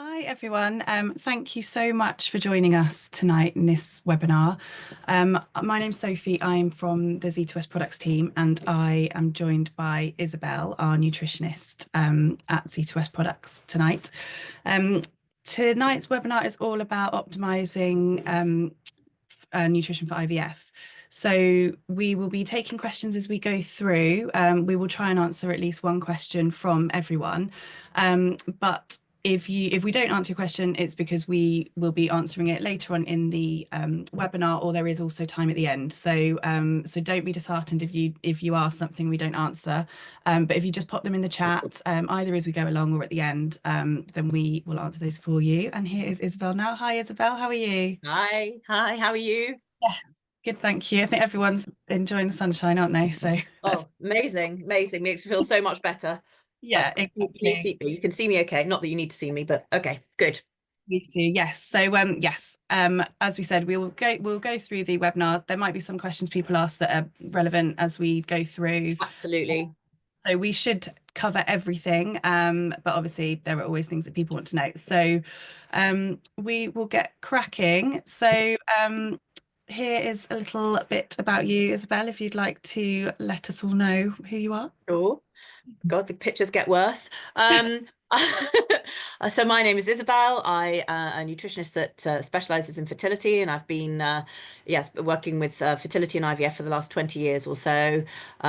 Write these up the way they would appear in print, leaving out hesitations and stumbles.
Hi everyone. Thank you so much for joining us tonight in this webinar. My name's Sophie. I'm from the Z2S products team and I am joined by Isabel, our nutritionist at Z2S products tonight. Tonight's webinar is all about optimizing nutrition for IVF. So we will be taking questions as we go through. We will try and answer at least one question from everyone. But if we don't answer your question, it's because we will be answering it later on in the webinar, or there is also time at the end. So so don't be disheartened if you ask something we don't answer. But if you just pop them in the chat, either as we go along or at the end, then we will answer those for you. And here is Isabel now. Hi, Isabel. How are you? Hi, how are you? Yes, good, thank you. I think everyone's enjoying the sunshine, aren't they? So Oh, amazing. Makes me feel so much better. yeah, Can you exactly. see me? You can see me okay. Not that you need to see me, but okay, good. Me too. Yes. So yes, as we said, we'll go through the webinar. There might be some questions people ask that are relevant as we go through. Absolutely. So we should cover everything, but obviously there are always things that people want to know. So we will get cracking. So here is a little bit about you, Isabel, if you'd like to let us all know who you are. Sure. God, the pictures get worse. So my name is Isabel. I am a nutritionist that specializes in fertility, and I've been yes, working with fertility and IVF for the last 20 years or so,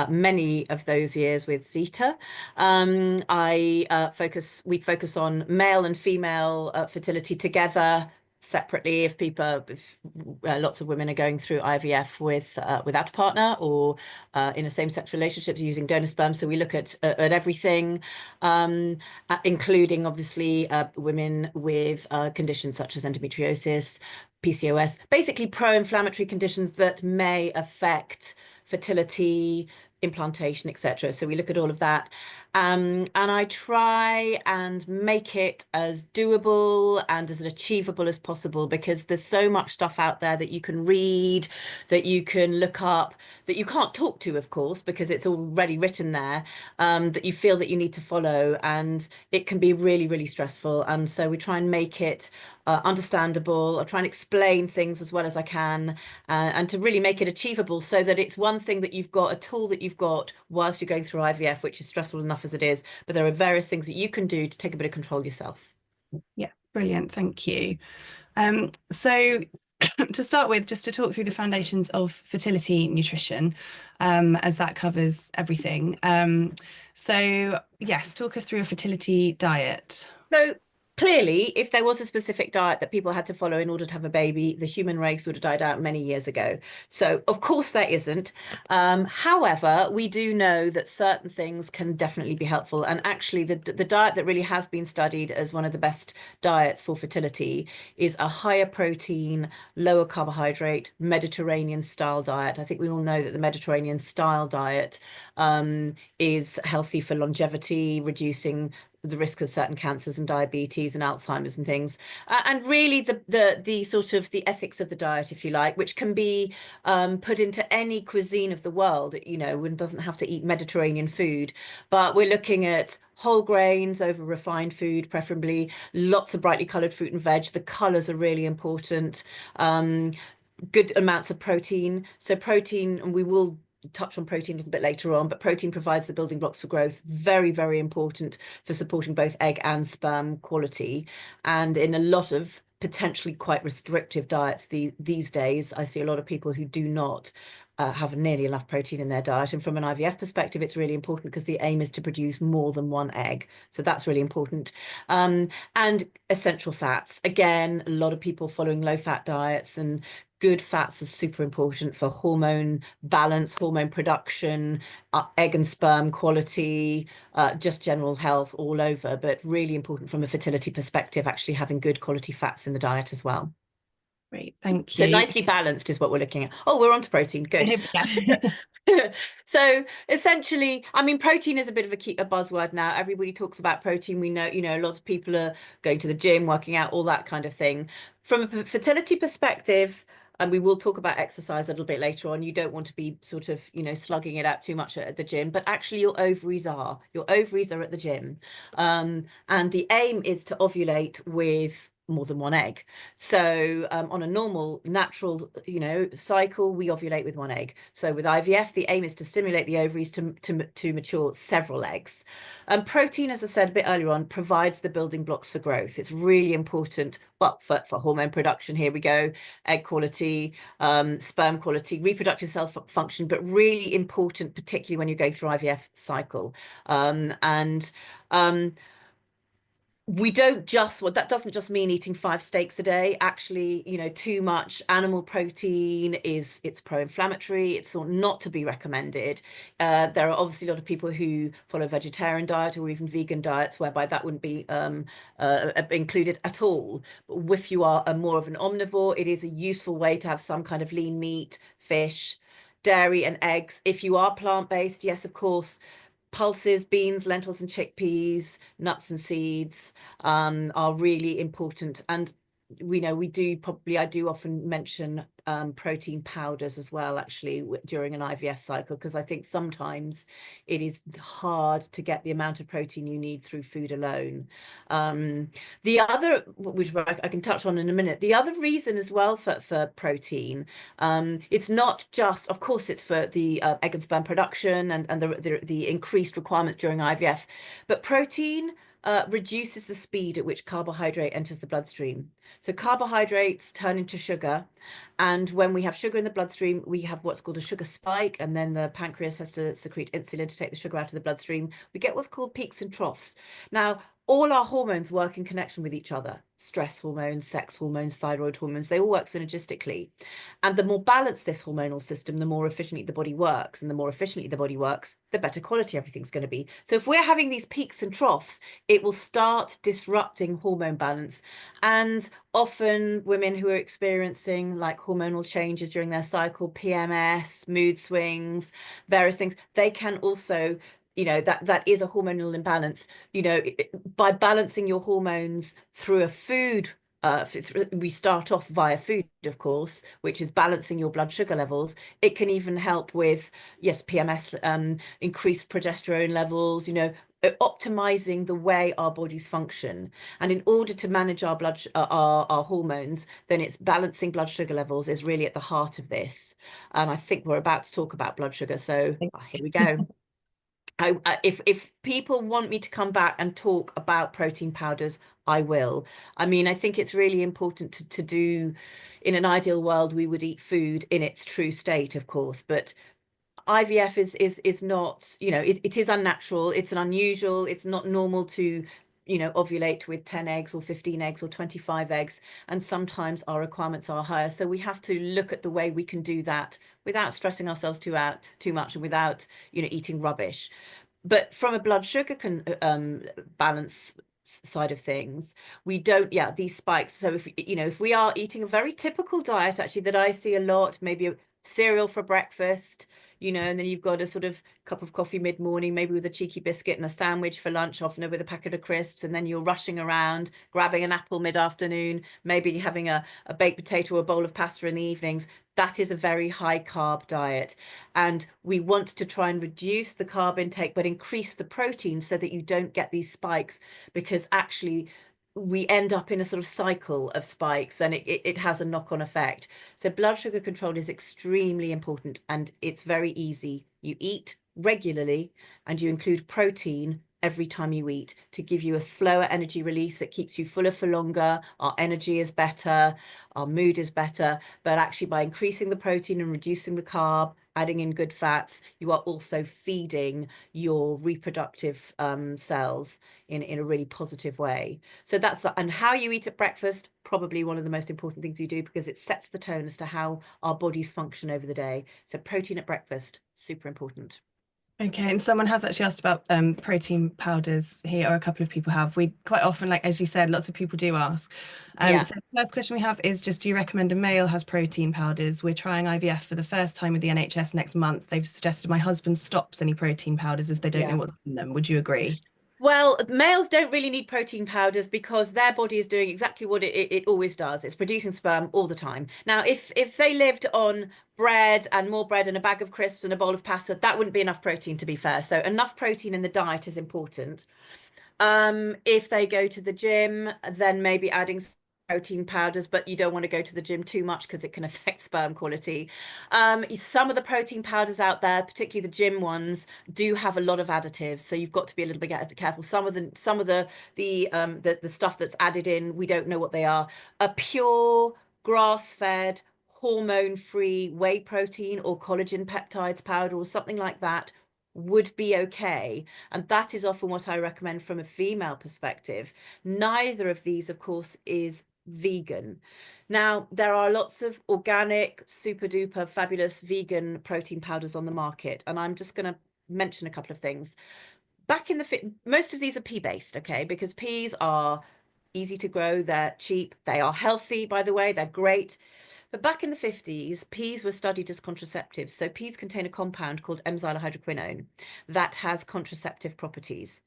many of those years with Zeta. We focus on male and female fertility together. Separately, if lots of women are going through IVF without a partner, or in a same-sex relationship using donor sperm. So we look at everything, including obviously women with conditions such as endometriosis, PCOS, basically pro-inflammatory conditions that may affect fertility, implantation, etc. So we look at all of that. And I try and make it as doable and as achievable as possible, because there's so much stuff out there that you can read, that you can look up, that you can't talk to, of course, because it's already written there, that you feel that you need to follow, and it can be really, really stressful. And so we try and make it understandable. I try and explain things as well as I can, and to really make it achievable, so that it's one thing that you've got, a tool that you've got whilst you're going through IVF, which is stressful enough as it is, but there are various things that you can do to take a bit of control yourself. Yeah, brilliant. Thank you. So to start with, just to talk through the foundations of fertility nutrition, as that covers everything. So yes, talk us through a fertility diet. So clearly, if there was a specific diet that people had to follow in order to have a baby, the human race would have died out many years ago. So of course there isn't. However, we do know that certain things can definitely be helpful. And actually the diet that really has been studied as one of the best diets for fertility is a higher protein, lower carbohydrate, Mediterranean style diet. I think we all know that the Mediterranean style diet is healthy for longevity, reducing the risk of certain cancers and diabetes and Alzheimer's and things, and really the sort of the ethics of the diet, if you like, which can be put into any cuisine of the world. You know, one doesn't have to eat Mediterranean food, but we're looking at whole grains over refined food, preferably lots of brightly coloured fruit and veg. The colours are really important. Good amounts of protein. So protein, and we will touch on protein a little bit later on, but protein provides the building blocks for growth. Very, very important for supporting both egg and sperm quality. And in a lot of potentially quite restrictive diets these days, I see a lot of people who do not have nearly enough protein in their diet. And from an IVF perspective, it's really important because the aim is to produce more than one egg. So that's really important. And essential fats. Again, a lot of people following low-fat diets, and good fats are super important for hormone balance, hormone production, egg and sperm quality, just general health all over, but really important from a fertility perspective, actually having good quality fats in the diet as well. Great, thank So you. nicely balanced is what we're looking at. Oh, we're on to protein. Good. Yeah. So essentially, I mean, protein is a bit of a buzzword now. Everybody talks about protein. We know, lots of people are going to the gym, working out, all that kind of thing. From a fertility perspective, and we will talk about exercise a little bit later on. You don't want to be sort of, slugging it out too much at the gym, but actually your ovaries are at the gym. And the aim is to ovulate with more than one egg. So on a normal natural cycle, we ovulate with one egg. So with IVF, the aim is to stimulate the ovaries to mature several eggs. Protein, as I said a bit earlier on, provides the building blocks for growth. It's really important, well, for hormone production. Here we go: egg quality, sperm quality, reproductive cell function, but really important, particularly when you go through IVF cycle. And we don't just, well, that doesn't just mean eating 5 steaks a day. Actually, too much animal protein it's pro-inflammatory. It's not to be recommended. There are obviously a lot of people who follow vegetarian diet or even vegan diets whereby that wouldn't be included at all. But if you are more of an omnivore, it is a useful way to have some kind of lean meat, fish, dairy and eggs. If you are plant-based, yes, of course, pulses, beans, lentils, and chickpeas, nuts and seeds are really important. And I do often mention protein powders as well, actually, during an IVF cycle, because I think sometimes it is hard to get the amount of protein you need through food alone. The other, which I can touch on in a minute, the other reason as well for protein, it's not just, of course, it's for the egg and sperm production and the increased requirements during IVF, but protein reduces the speed at which carbohydrate enters the bloodstream. So carbohydrates turn into sugar, and when we have sugar in the bloodstream, we have what's called a sugar spike, and then the pancreas has to secrete insulin to take the sugar out of the bloodstream. We get what's called peaks and troughs. Now, all our hormones work in connection with each other. Stress hormones, sex hormones, thyroid hormones, they all work synergistically. And the more balanced this hormonal system, the more efficiently the body works. And the more efficiently the body works, the better quality everything's going to be. So if we're having these peaks and troughs, it will start disrupting hormone balance. And often women who are experiencing like hormonal changes during their cycle, PMS, mood swings, various things, they can also, that is a hormonal imbalance. By balancing your hormones through a food, we start off via food, of course, which is balancing your blood sugar levels. It can even help with, yes, PMS, increased progesterone levels, optimizing the way our bodies function. And in order to manage our our hormones, then it's balancing blood sugar levels is really at the heart of this. And I think we're about to talk about blood sugar, so here we go. If people want me to come back and talk about protein powders, I will. I mean, I think it's really important to do, in an ideal world, we would eat food in its true state, of course, but IVF is not, it is unnatural, it's unusual, it's not normal to, ovulate with 10 eggs or 15 eggs or 25 eggs. And sometimes our requirements are higher. So we have to look at the way we can do that without stressing ourselves too much and without, eating rubbish. But from a blood sugar balance side of things, we don't, these spikes. So if we are eating a very typical diet, actually, that I see a lot, maybe a cereal for breakfast, and then you've got a sort of cup of coffee mid-morning, maybe with a cheeky biscuit and a sandwich for lunch, often with a packet of crisps, and then you're rushing around, grabbing an apple mid-afternoon, maybe having a baked potato or a bowl of pasta in the evenings. That is a very high carb diet. And we want to try and reduce the carb intake, but increase the protein so that you don't get these spikes, because actually we end up in a sort of cycle of spikes, and it has a knock-on effect. So blood sugar control is extremely important, and it's very easy. You eat regularly and you include protein every time you eat to give you a slower energy release that keeps you fuller for longer. Our energy is better, our mood is better, but actually by increasing the protein and reducing the carb, adding in good fats, you are also feeding your reproductive cells in a really positive way. So and how you eat at breakfast, probably one of the most important things you do, because it sets the tone as to how our bodies function over the day. So protein at breakfast, super important. Okay, and someone has actually asked about protein powders here, or a couple of people have. We quite often, like as you said, lots of people do ask. So the first question we have is just, do you recommend a male has protein powders? We're trying IVF for the first time with the NHS next month. They've suggested my husband stops any protein powders as they don't know what's in them. Would you agree? Well, males don't really need protein powders because their body is doing exactly what it always does. It's producing sperm all the time. Now, if they lived on bread and more bread and a bag of crisps and a bowl of pasta, that wouldn't be enough protein, to be fair. So enough protein in the diet is important. If they go to the gym, then maybe adding protein powders, but you don't want to go to the gym too much because it can affect sperm quality. Some of the protein powders out there, particularly the gym ones, do have a lot of additives, so you've got to be a little bit careful. Some of the stuff that's added in, we don't know what they are. A pure grass-fed, hormone-free whey protein or collagen peptides powder or something like that would be okay. And that is often what I recommend from a female perspective. Neither of these, of course, is vegan. Now, there are lots of organic, super duper fabulous vegan protein powders on the market, and I'm just going to mention a couple of things. Back in most of these are pea based, okay, because peas are easy to grow, they're cheap, they are healthy, by the way, they're great. But back in the 50s, peas were studied as contraceptives. So peas contain a compound called M-xylohydroquinone that has contraceptive properties.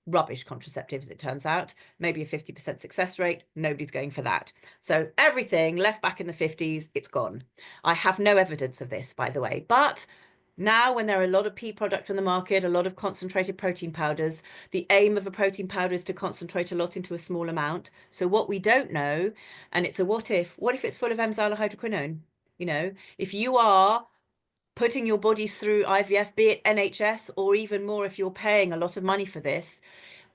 Rubbish contraceptives, it turns out. Maybe a 50% success rate. Nobody's going for that. So everything left back in the 50s, it's gone. I have no evidence of this, by the way. But now, when there are a lot of pea product on the market, a lot of concentrated protein powders, the aim of a protein powder is to concentrate a lot into a small amount. So what we don't know, and it's a what if it's full of M-xylohydroquinone? You know, if you are putting your bodies through IVF, be it NHS or even more if you're paying a lot of money for this,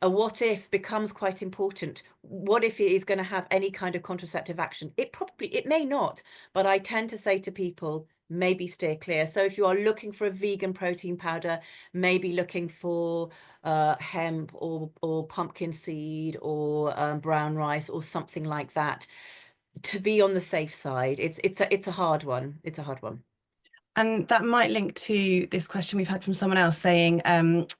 a what if becomes quite important. What if it is going to have any kind of contraceptive action? It may not, but I tend to say to people, maybe steer clear. So if you are looking for a vegan protein powder, maybe looking for hemp or pumpkin seed or brown rice or something like that, to be on the safe side. It's a hard one. It's a hard one. And that might link to this question we've had from someone else saying,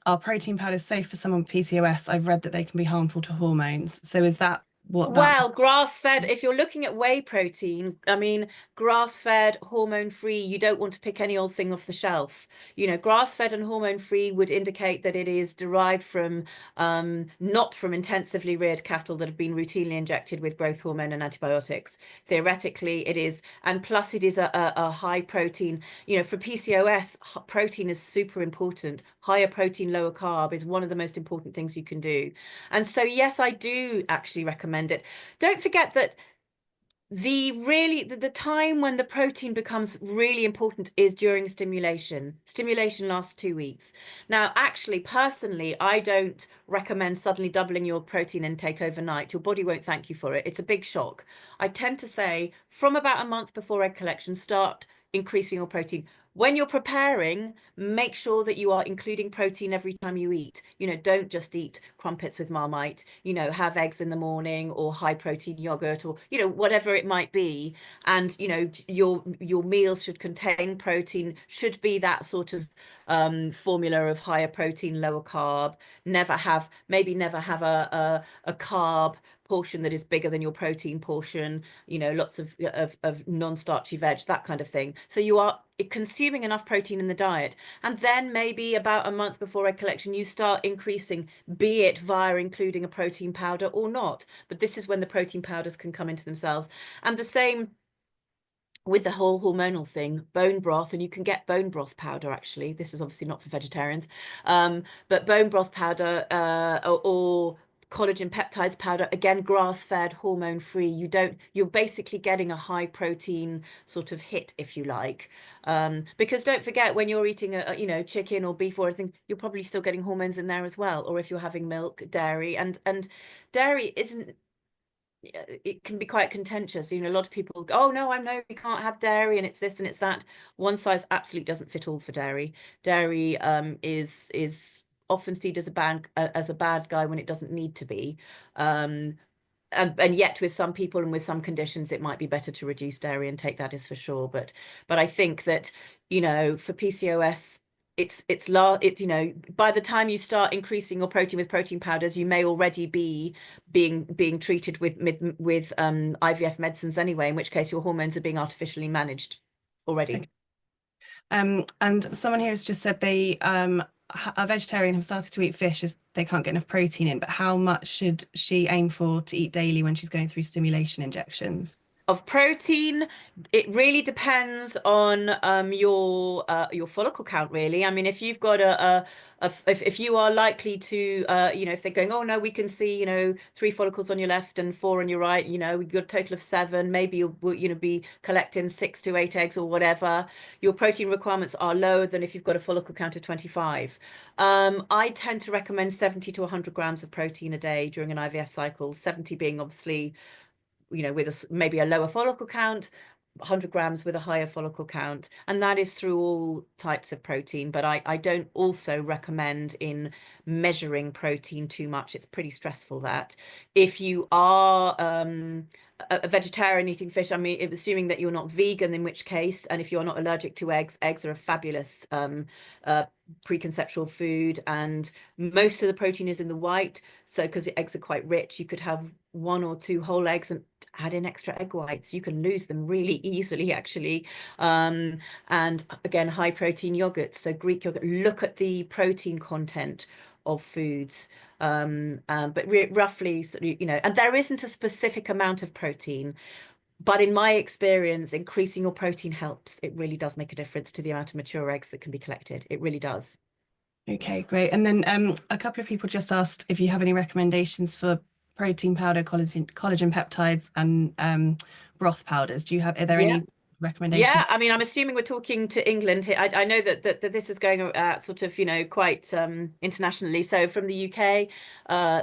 are protein powders safe for someone with PCOS? I've read that they can be harmful to hormones. So is that what that? Well, grass-fed, if you're looking at whey protein, I mean, grass-fed, hormone-free, you don't want to pick any old thing off the shelf. You know, grass-fed and hormone-free would indicate that it is derived from, not from intensively reared cattle that have been routinely injected with growth hormone and antibiotics. Theoretically, it is, and plus it is a high protein. You know, for PCOS, protein is super important. Higher protein, lower carb is one of the most important things you can do. And so, yes, I do actually recommend it. Don't forget that the time when the protein becomes really important is during stimulation. Stimulation lasts 2 weeks. Now, actually, personally, I don't recommend suddenly doubling your protein intake overnight. Your body won't thank you for it. It's a big shock. I tend to say from about a month before egg collection, start increasing your protein. When you're preparing, make sure that you are including protein every time you eat. You know, don't just eat crumpets with Marmite, you know, have eggs in the morning or high protein yogurt or, you know, whatever it might be. And, you know, your meals should contain protein, should be that sort of formula of higher protein, lower carb. Maybe never have a carb portion that is bigger than your protein portion, you know, lots of non-starchy veg, that kind of thing. So you are consuming enough protein in the diet. And then maybe about a month before egg collection, you start increasing, be it via including a protein powder or not. But this is when the protein powders can come into themselves. And the same with the whole hormonal thing, bone broth, and you can get bone broth powder actually. This is obviously not for vegetarians, but bone broth powder or collagen peptides powder, again, grass-fed, hormone-free. You're basically getting a high protein sort of hit, if you like. Because don't forget, when you're eating you know, chicken or beef or anything, you're probably still getting hormones in there as well. Or if you're having milk, dairy, and dairy isn't, it can be quite contentious. You know, a lot of people go, oh no, I know we can't have dairy and it's this and it's that. One size absolutely doesn't fit all for dairy. Dairy is often seen as a bad guy when it doesn't need to be. And yet with some people and with some conditions it might be better to reduce dairy and take that is for sure. But I think that, you know, for PCOS, it's you know, by the time you start increasing your protein with protein powders, you may already be being treated with IVF medicines anyway, in which case your hormones are being artificially managed already. Okay. And someone here has just said they a vegetarian have started to eat fish as they can't get enough protein in, but how much should she aim for to eat daily when she's going through stimulation injections? Of protein, it really depends on your follicle count, really. I mean, if you've got if you are likely to if they're going, oh no, we can see, 3 follicles on your left and 4 on your right, we've got a total of 7, maybe you'll be collecting 6 to 8 eggs or whatever. Your protein requirements are lower than if you've got a follicle count of 25. I tend to recommend 70 to 100 grams of protein a day during an IVF cycle, 70 being obviously with maybe a lower follicle count, 100 grams with a higher follicle count, and that is through all types of protein. But I don't also recommend in measuring protein too much. It's pretty stressful that. If you are a vegetarian eating fish, I mean, assuming that you're not vegan, in which case, and if you're not allergic to eggs, eggs are a fabulous preconceptual food, and most of the protein is in the white. So because eggs are quite rich, you could have 1 or 2 whole eggs and add in extra egg whites. You can lose them really easily, actually. And again, high protein yogurt. So Greek yogurt, look at the protein content of foods. But roughly, and there isn't a specific amount of protein. But in my experience, increasing your protein helps. It really does make a difference to the amount of mature eggs that can be collected. It really does. Okay, great. And then a couple of people just asked if you have any recommendations for protein powder, collagen peptides, and broth powders. Are there Yeah. any recommendations? Yeah, I mean, I'm assuming we're talking to England here. I know that this is going sort of, quite internationally. So from the UK,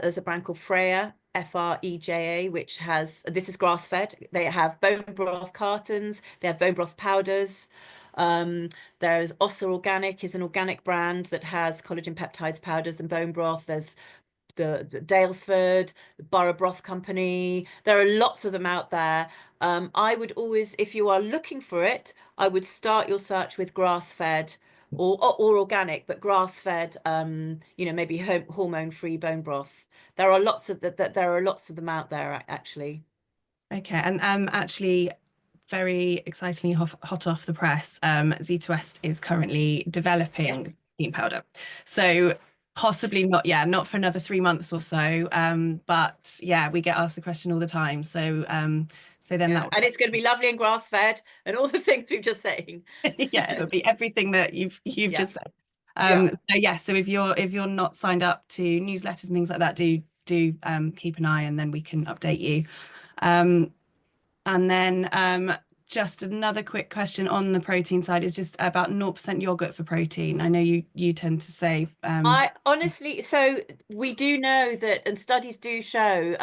there's a brand called Freya, Freja, which this is grass-fed. They have bone broth cartons, they have bone broth powders. There's Ossa Organic is an organic brand that has collagen peptides, powders, and bone broth. There's the Dalesford, the Borough Broth Company. There are lots of them out there. I would always, if you are looking for it, I would start your search with grass-fed or organic, but grass-fed, maybe hormone-free bone broth. There are lots of there are lots of them out there, actually. Okay, and actually, very excitingly hot off the press, Z2West is currently developing Yes. protein powder. So possibly not, yeah, not for another 3 months or so. But yeah, we get asked the question all the time. So then Yeah, that and it's going to be lovely and grass-fed and all the things we've just saying. yeah, it'll be everything that you've Yeah. just said. Yeah. So yeah, so if you're not signed up to newsletters and things like that, do keep an eye and then we can update you. Um, And then just another quick question on the protein side is just about 0% yogurt for protein. I know you tend to say I honestly, so we do know that, and studies do show,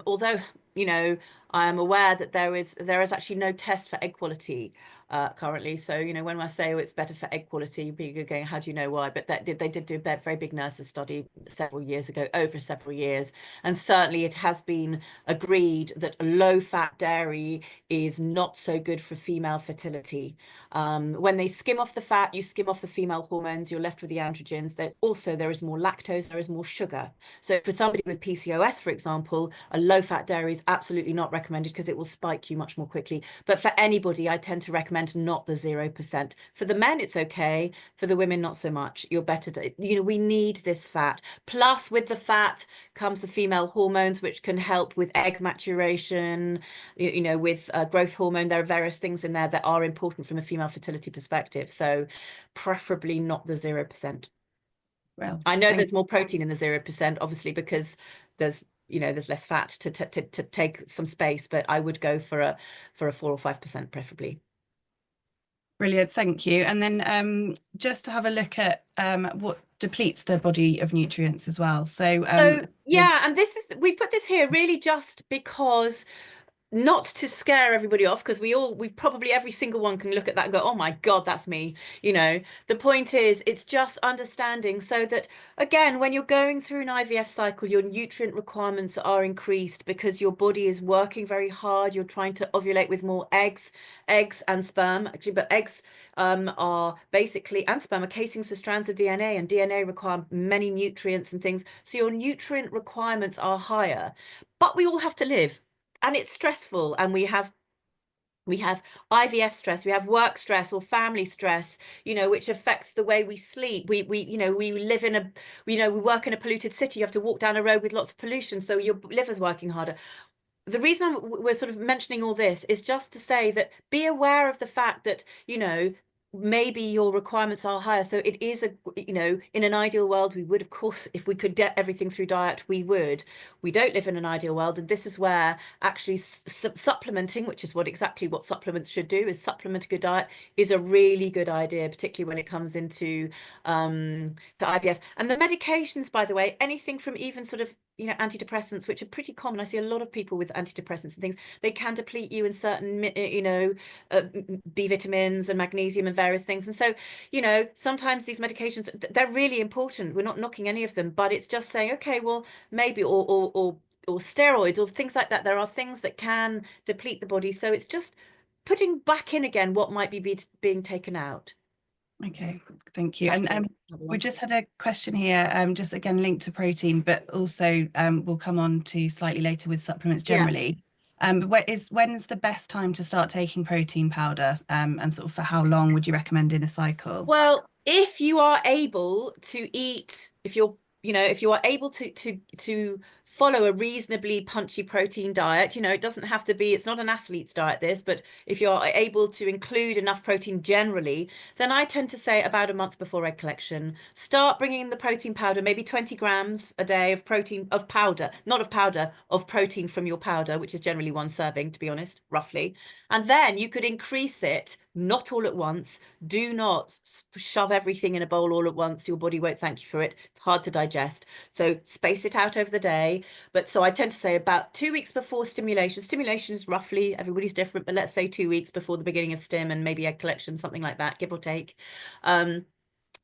although, I am aware that there is actually no test for egg quality currently. So, when I say, oh, it's better for egg quality, people are going, how do you know why? But they did do a very big nurses study several years ago, over several years. And certainly it has been agreed that low fat dairy is not so good for female fertility. When they skim off the fat, you skim off the female hormones, you're left with the androgens. There is more lactose, there is more sugar. So for somebody with PCOS, for example, a low-fat dairy is absolutely not recommended because it will spike you much more quickly. But for anybody, I tend to recommend not the 0%. For the men, it's okay. For the women, not so much. You're better to, we need this fat. Plus, with the fat comes the female hormones, which can help with egg maturation, with growth hormone. There are various things in there that are important from a female fertility perspective. So preferably not the 0%. well, I know thank there's more protein in the 0%, obviously, because there's less fat to take some space, but I would go for a 4 or 5% preferably. brilliant, thank you. And then just to have a look at what depletes the body of nutrients as well. So So there's yeah, and we put this here really just because not to scare everybody off, because we've probably every single one can look at that and go, oh my God, that's me. The point is, it's just understanding so that, again, when you're going through an IVF cycle, your nutrient requirements are increased because your body is working very hard. You're trying to ovulate with more eggs and sperm, actually, but eggs are basically, and sperm are casings for strands of DNA, and DNA require many nutrients and things. So your nutrient requirements are higher, but we all have to live. And it's stressful, and we have We have IVF stress, we have work stress or family stress, which affects the way we sleep. We live in a, we work in a polluted city. You have to walk down a road with lots of pollution, so your liver's working harder. The reason we're sort of mentioning all this is just to say that be aware of the fact that, maybe your requirements are higher. So it is in an ideal world, we would, of course, if we could get everything through diet, we would. We don't live in an ideal world. And this is where actually supplementing, which is exactly what supplements should do, is supplement a good diet, is a really good idea, particularly when it comes into to IVF. And the medications, by the way, anything from even sort of antidepressants, which are pretty common. I see a lot of people with antidepressants and things. They can deplete you in certain, B vitamins and magnesium and various things. And so, sometimes these medications, they're really important. We're not knocking any of them, but it's just saying, okay, well, maybe, or steroids or things like that. There are things that can deplete the body. So it's just putting back in again what might be being taken out. Okay, thank you. And we just had a question here, just again linked to protein, but also we'll come on to slightly later with supplements generally. When's the best time to start taking protein powder, and sort of for how long would you recommend in a cycle? Well, if you are able to eat, if you are able to follow a reasonably punchy protein diet, it doesn't have to be, it's not an athlete's diet this, but if you're able to include enough protein generally, then I tend to say about a month before egg collection, start bringing in the protein powder, maybe 20 grams a day of protein, of powder, not of powder, of protein from your powder, which is generally one serving, to be honest, roughly. And then you could increase it, not all at once. Do not shove everything in a bowl all at once. Your body won't thank you for it. It's hard to digest. So space it out over the day. But so I tend to say about 2 weeks before stimulation. Stimulation is roughly, everybody's different, but let's say 2 weeks before the beginning of stim and maybe egg collection, something like that, give or take.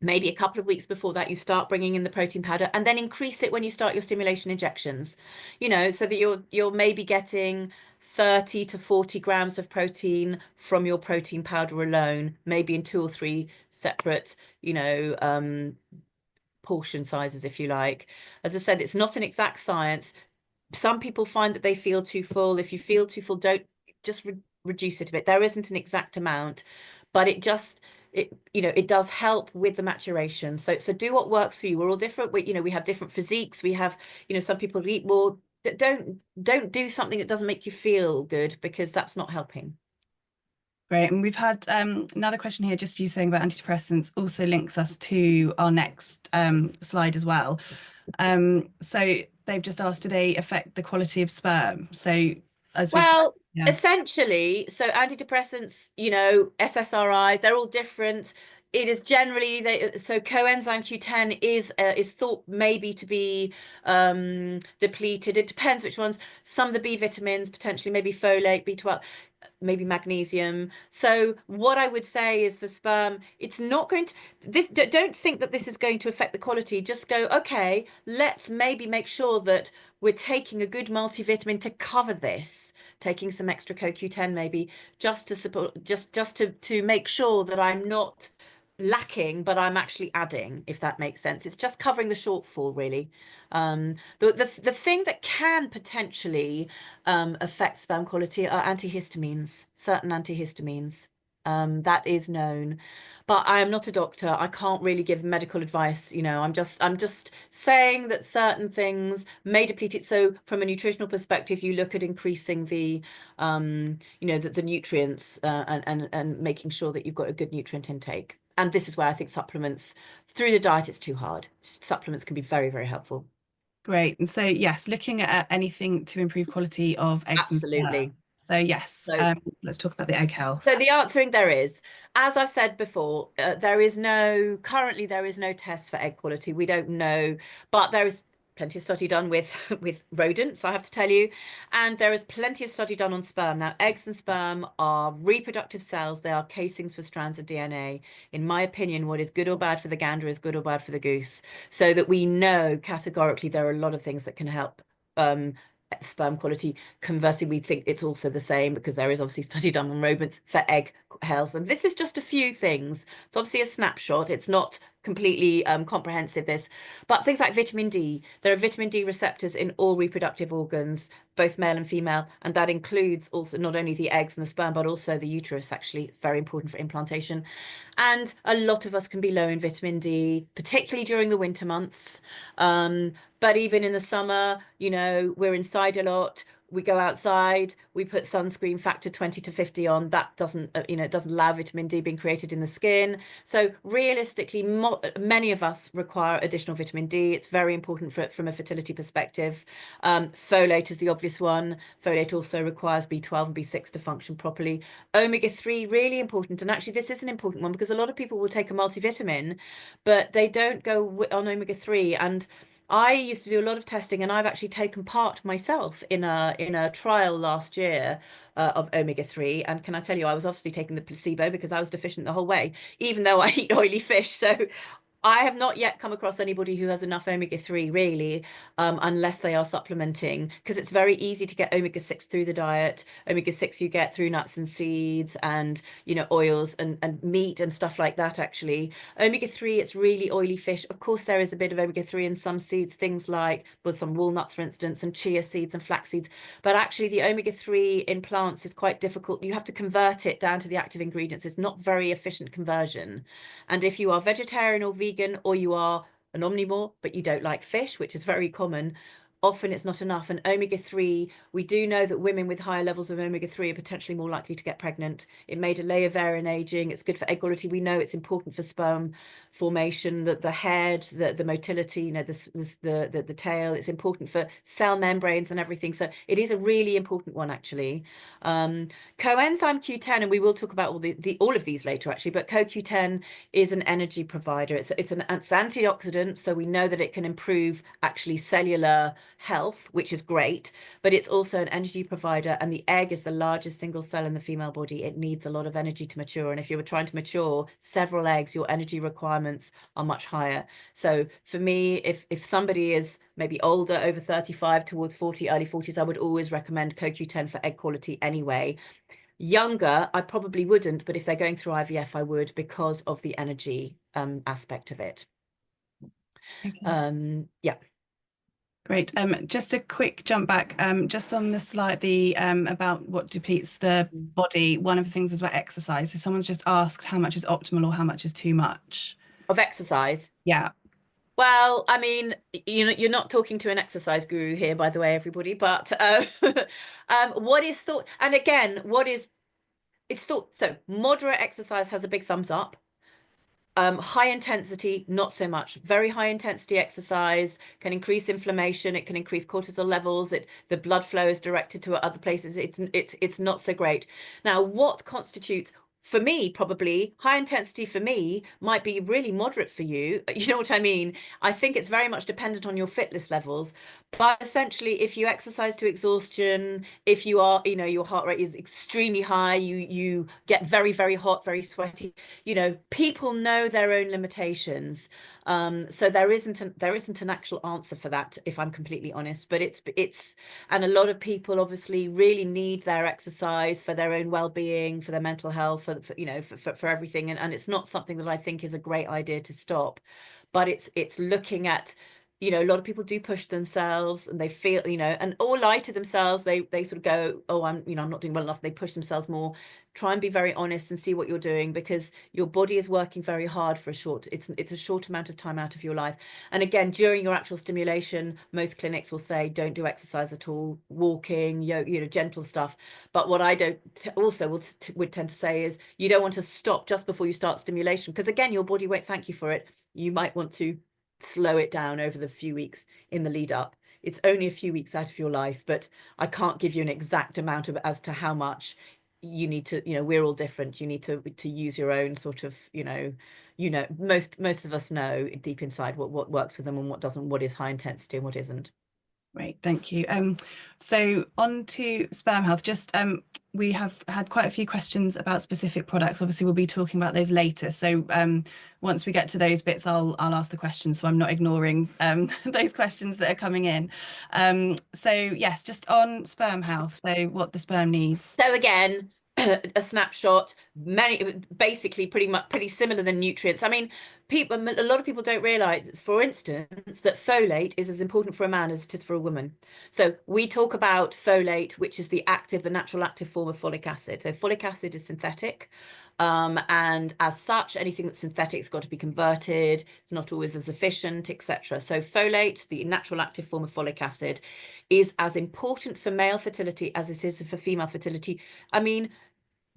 Maybe a couple of weeks before that, you start bringing in the protein powder, and then increase it when you start your stimulation injections, so that you're maybe getting 30 to 40 grams of protein from your protein powder alone, maybe in 2 or 3 separate, portion sizes, if you like. As I said, it's not an exact science. Some people find that they feel too full. If you feel too full, don't just reduce it a bit. There isn't an exact amount, but it does help with the maturation. So do what works for you. We're all different. We have different physiques. We have, some people eat more. Don't do something that doesn't make you feel good, because that's not helping. Great. And we've had another question here, just you saying about antidepressants also links us to our next slide as well. So they've just asked, do they affect the quality of sperm? So as we Well, yeah. essentially, so antidepressants, SSRI, they're all different. It is generally so coenzyme Q10 is thought maybe to be depleted. It depends which ones. Some of the B vitamins, potentially maybe folate, B12, maybe magnesium. So what I would say is for sperm, it's not going to, don't think that this is going to affect the quality. Just go, okay, let's maybe make sure that we're taking a good multivitamin to cover this, taking some extra CoQ10 maybe, just to support, just to make sure that I'm not lacking, but I'm actually adding, if that makes sense. It's just covering the shortfall, really. The thing that can potentially affect sperm quality are antihistamines, certain antihistamines. That is known, but I am not a doctor. I can't really give medical advice. I'm just saying that certain things may deplete it. So from a nutritional perspective, you look at increasing the the nutrients, and making sure that you've got a good nutrient intake. And this is where I think supplements through the diet, it's too hard. Supplements can be very, very helpful. Great. And so yes, looking at anything to improve quality of eggs and sperm. Absolutely. So yes, So let's talk about the egg health. So the answering there is, as I've said before, currently there is no test for egg quality. We don't know, but there is plenty of study done with with rodents, I have to tell you, and there is plenty of study done on sperm. Now, eggs and sperm are reproductive cells. They are casings for strands of DNA. In my opinion, what is good or bad for the gander is good or bad for the goose. So that we know categorically there are a lot of things that can help sperm quality. Conversely, we think it's also the same, because there is obviously study done on rodents for egg health. And this is just a few things. It's obviously a snapshot. It's not completely comprehensive, this, but things like vitamin D, there are vitamin D receptors in all reproductive organs, both male and female, and that includes also not only the eggs and the sperm, but also the uterus, actually, very important for implantation. And a lot of us can be low in vitamin D, particularly during the winter months. But even in the summer, you know, we're inside a lot. We go outside, we put sunscreen factor 20 to 50 on. That doesn't, you know, it doesn't allow vitamin D being created in the skin. So realistically, many of us require additional vitamin D. It's very important from a fertility perspective. Folate is the obvious one. Folate also requires B12 and B6 to function properly. Omega-3, really important. And actually, this is an important one because a lot of people will take a multivitamin, but they don't go on omega-3. And I used to do a lot of testing, and I've actually taken part myself in a trial last year of omega-3. And can I tell you, I was obviously taking the placebo because I was deficient the whole way, even though I eat oily fish. So I have not yet come across anybody who has enough omega-3 really, unless they are supplementing, because it's very easy to get omega-6 through the diet. Omega-6 you get through nuts and seeds and, you know, oils and meat and stuff like that, actually. Omega-3, it's really oily fish. Of course, there is a bit of omega-3 in some seeds, things like, well, some walnuts, for instance, some chia seeds and flax seeds. But actually, the omega-3 in plants is quite difficult. You have to convert it down to the active ingredients. It's not very efficient conversion. And if you are vegetarian or vegan, or you are an omnivore, but you don't like fish, which is very common, often it's not enough. And omega-3, we do know that women with higher levels of omega-3 are potentially more likely to get pregnant. It may delay ovarian aging. It's good for egg quality. We know it's important for sperm formation, the head, the motility, you know, the tail. It's important for cell membranes and everything. So it is a really important one, actually. Coenzyme Q10, and we will talk about all of these later, actually, but CoQ10 is an energy provider. It's an antioxidant, so we know that it can improve actually cellular health, which is great, but it's also an energy provider. And the egg is the largest single cell in the female body. It needs a lot of energy to mature. And if you were trying to mature several eggs, your energy requirements are much higher. So for me, if somebody is maybe older, over 35 towards 40, early 40s, I would always recommend CoQ10 for egg quality anyway. Younger, I probably wouldn't, but if they're going through IVF, I would, because of the energy aspect of it. Okay. Yeah. Great. Just a quick jump back, just on the slide, about what depletes the body. One of the things was about exercise. So someone's just asked how much is optimal or how much is too much. Of exercise. Yeah. Well, I mean, you know, you're not talking to an exercise guru here, by the way, everybody, but what is thought, and again, it's thought, so moderate exercise has a big thumbs up. High intensity, not so much. Very high intensity exercise can increase inflammation. It can increase cortisol levels. The blood flow is directed to other places. It's not so great. Now, what constitutes, for me, probably high intensity for me might be really moderate for you. You know what I mean? I think it's very much dependent on your fitness levels. But essentially, if you exercise to exhaustion, if you are, you know, your heart rate is extremely high, you get very, very hot, very sweaty, you know, people know their own limitations. So there isn't an actual answer for that, if I'm completely honest. But and a lot of people obviously really need their exercise for their own well-being, for their mental health, you know, for everything. And it's not something that I think is a great idea to stop. But it's looking at, you know, a lot of people do push themselves and they feel, you know, and or lie to themselves. They sort of go, oh, I'm not doing well enough. They push themselves more. Try and be very honest and see what you're doing, because your body is working very hard for it's a short amount of time out of your life. And again, during your actual stimulation, most clinics will say don't do exercise at all, walking, you know, gentle stuff. But what I don't also would tend to say is you don't want to stop just before you start stimulation, because again, your body won't thank you for it. You might want to slow it down over the few weeks in the lead up. It's only a few weeks out of your life, but I can't give you an exact amount of as to how much you need to, you know, we're all different. You need to use your own sort of, you know, most of us know deep inside what works for them and what doesn't, what is high intensity and what isn't. Great, thank you. So on to sperm health. Just we have had quite a few questions about specific products. Obviously, we'll be talking about those later. So once we get to those bits, I'll ask the questions, so I'm not ignoring those questions that are coming in. So yes, just on sperm health. So what the sperm needs. So again, a snapshot, basically pretty similar than nutrients. I mean, a lot of people don't realize, for instance, that folate is as important for a man as it is for a woman. So we talk about folate, which is the natural active form of folic acid. So folic acid is synthetic. And as such, anything that's synthetic has got to be converted. It's not always as efficient, etc. So folate, the natural active form of folic acid, is as important for male fertility as it is for female fertility. I mean,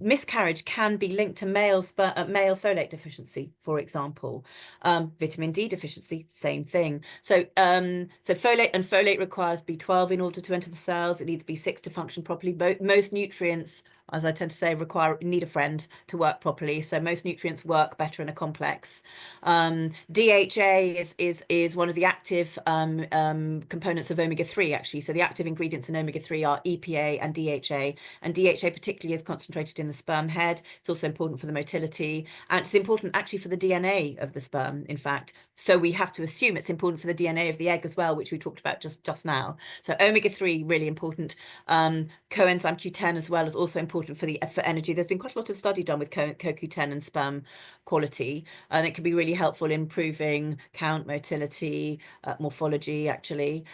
miscarriage can be linked to male folate deficiency, for example. Vitamin D deficiency, same thing. So folate requires B12 in order to enter the cells. It needs B6 to function properly. Most nutrients, as I tend to say, need a friend to work properly. So most nutrients work better in a complex. DHA is one of the active components of omega-3, actually. So the active ingredients in omega-3 are EPA and DHA. And DHA particularly is concentrated in the sperm head. It's also important for the motility. And it's important actually for the DNA of the sperm, in fact. So we have to assume it's important for the DNA of the egg as well, which we talked about just now. So omega-3, really important. Coenzyme Q10 as well is also important for energy. There's been quite a lot of study done with CoQ10 and sperm quality, and it can be really helpful in improving count, motility, morphology, actually.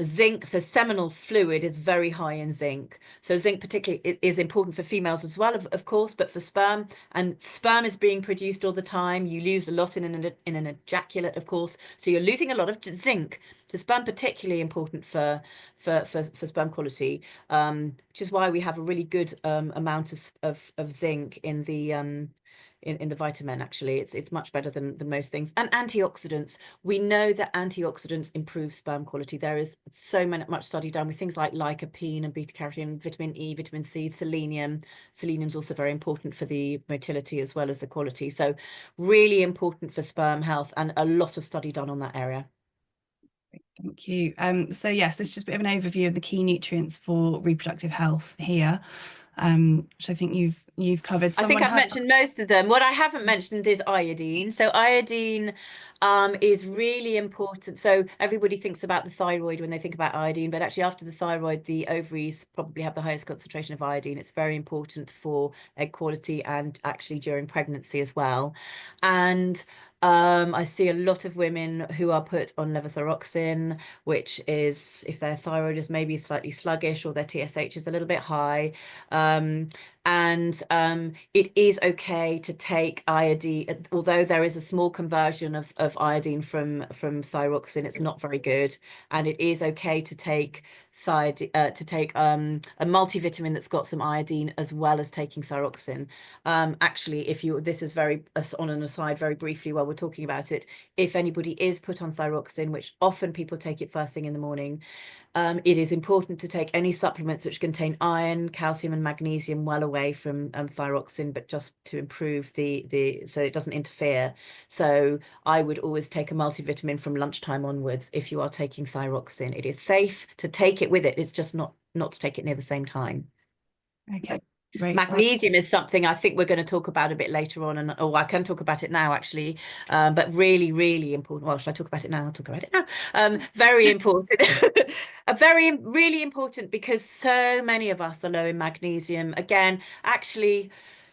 Zinc, so seminal fluid is very high in zinc. So zinc particularly is important for females as well, of course, but for sperm, and sperm is being produced all the time. You lose a lot in an ejaculate, of course, so you're losing a lot of zinc. So sperm particularly important for sperm quality, which is why we have a really good amount of zinc in the in the vitamin. Actually, it's much better than most things. And antioxidants, we know that antioxidants improve sperm quality. There is much study done with things like lycopene and beta carotene, vitamin E, vitamin C, selenium. Selenium's also very important for the motility as well as the quality. So really important for sperm health, and a lot of study done on that area. Thank you. So yes, this is just a bit of an overview of the key nutrients for reproductive health here, which I think you've covered. I think I've mentioned most of them. What I haven't mentioned is iodine. So iodine is really important. So everybody thinks about the thyroid when they think about iodine, but actually after the thyroid, the ovaries probably have the highest concentration of iodine. It's very important for egg quality and actually during pregnancy as well. And I see a lot of women who are put on levothyroxine, which is if their thyroid is maybe slightly sluggish or their TSH is a little bit high. It is okay to take iodine, although there is a small conversion of iodine from thyroxine. It's not very good, and it is okay to take a multivitamin that's got some iodine as well as taking thyroxine. Actually, this is very on an aside, very briefly while we're talking about it, if anybody is put on thyroxine, which often people take it first thing in the morning, it is important to take any supplements which contain iron, calcium, and magnesium well away from thyroxine, but just to improve so it doesn't interfere. So I would always take a multivitamin from lunchtime onwards if you are taking thyroxine. It is safe to take it with it. It's just not to take it near the same time. Okay. Great. Magnesium is something I think we're going to talk about a bit later on, I can talk about it now actually, but really, really important. Well, should I talk about it now? I'll talk about it now. Very important, really important, because so many of us are low in magnesium. Again, actually,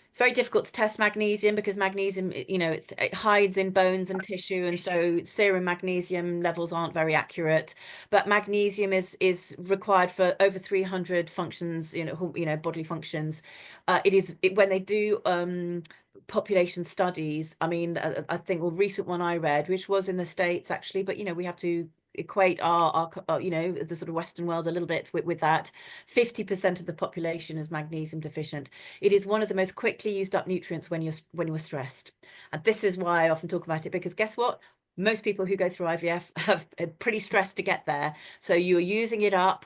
it's very difficult to test magnesium because magnesium, it hides in bones and tissue, and so serum magnesium levels aren't very accurate. But magnesium is required for over 300 functions, bodily functions. When they do population studies, I mean, I think a recent one I read, which was in the States actually, but we have to equate our the sort of Western world a little bit with that. 50% of the population is magnesium deficient. It is one of the most quickly used up nutrients when you're stressed, and this is why I often talk about it, because guess what, most people who go through IVF have pretty stressed to get there, so you're using it up,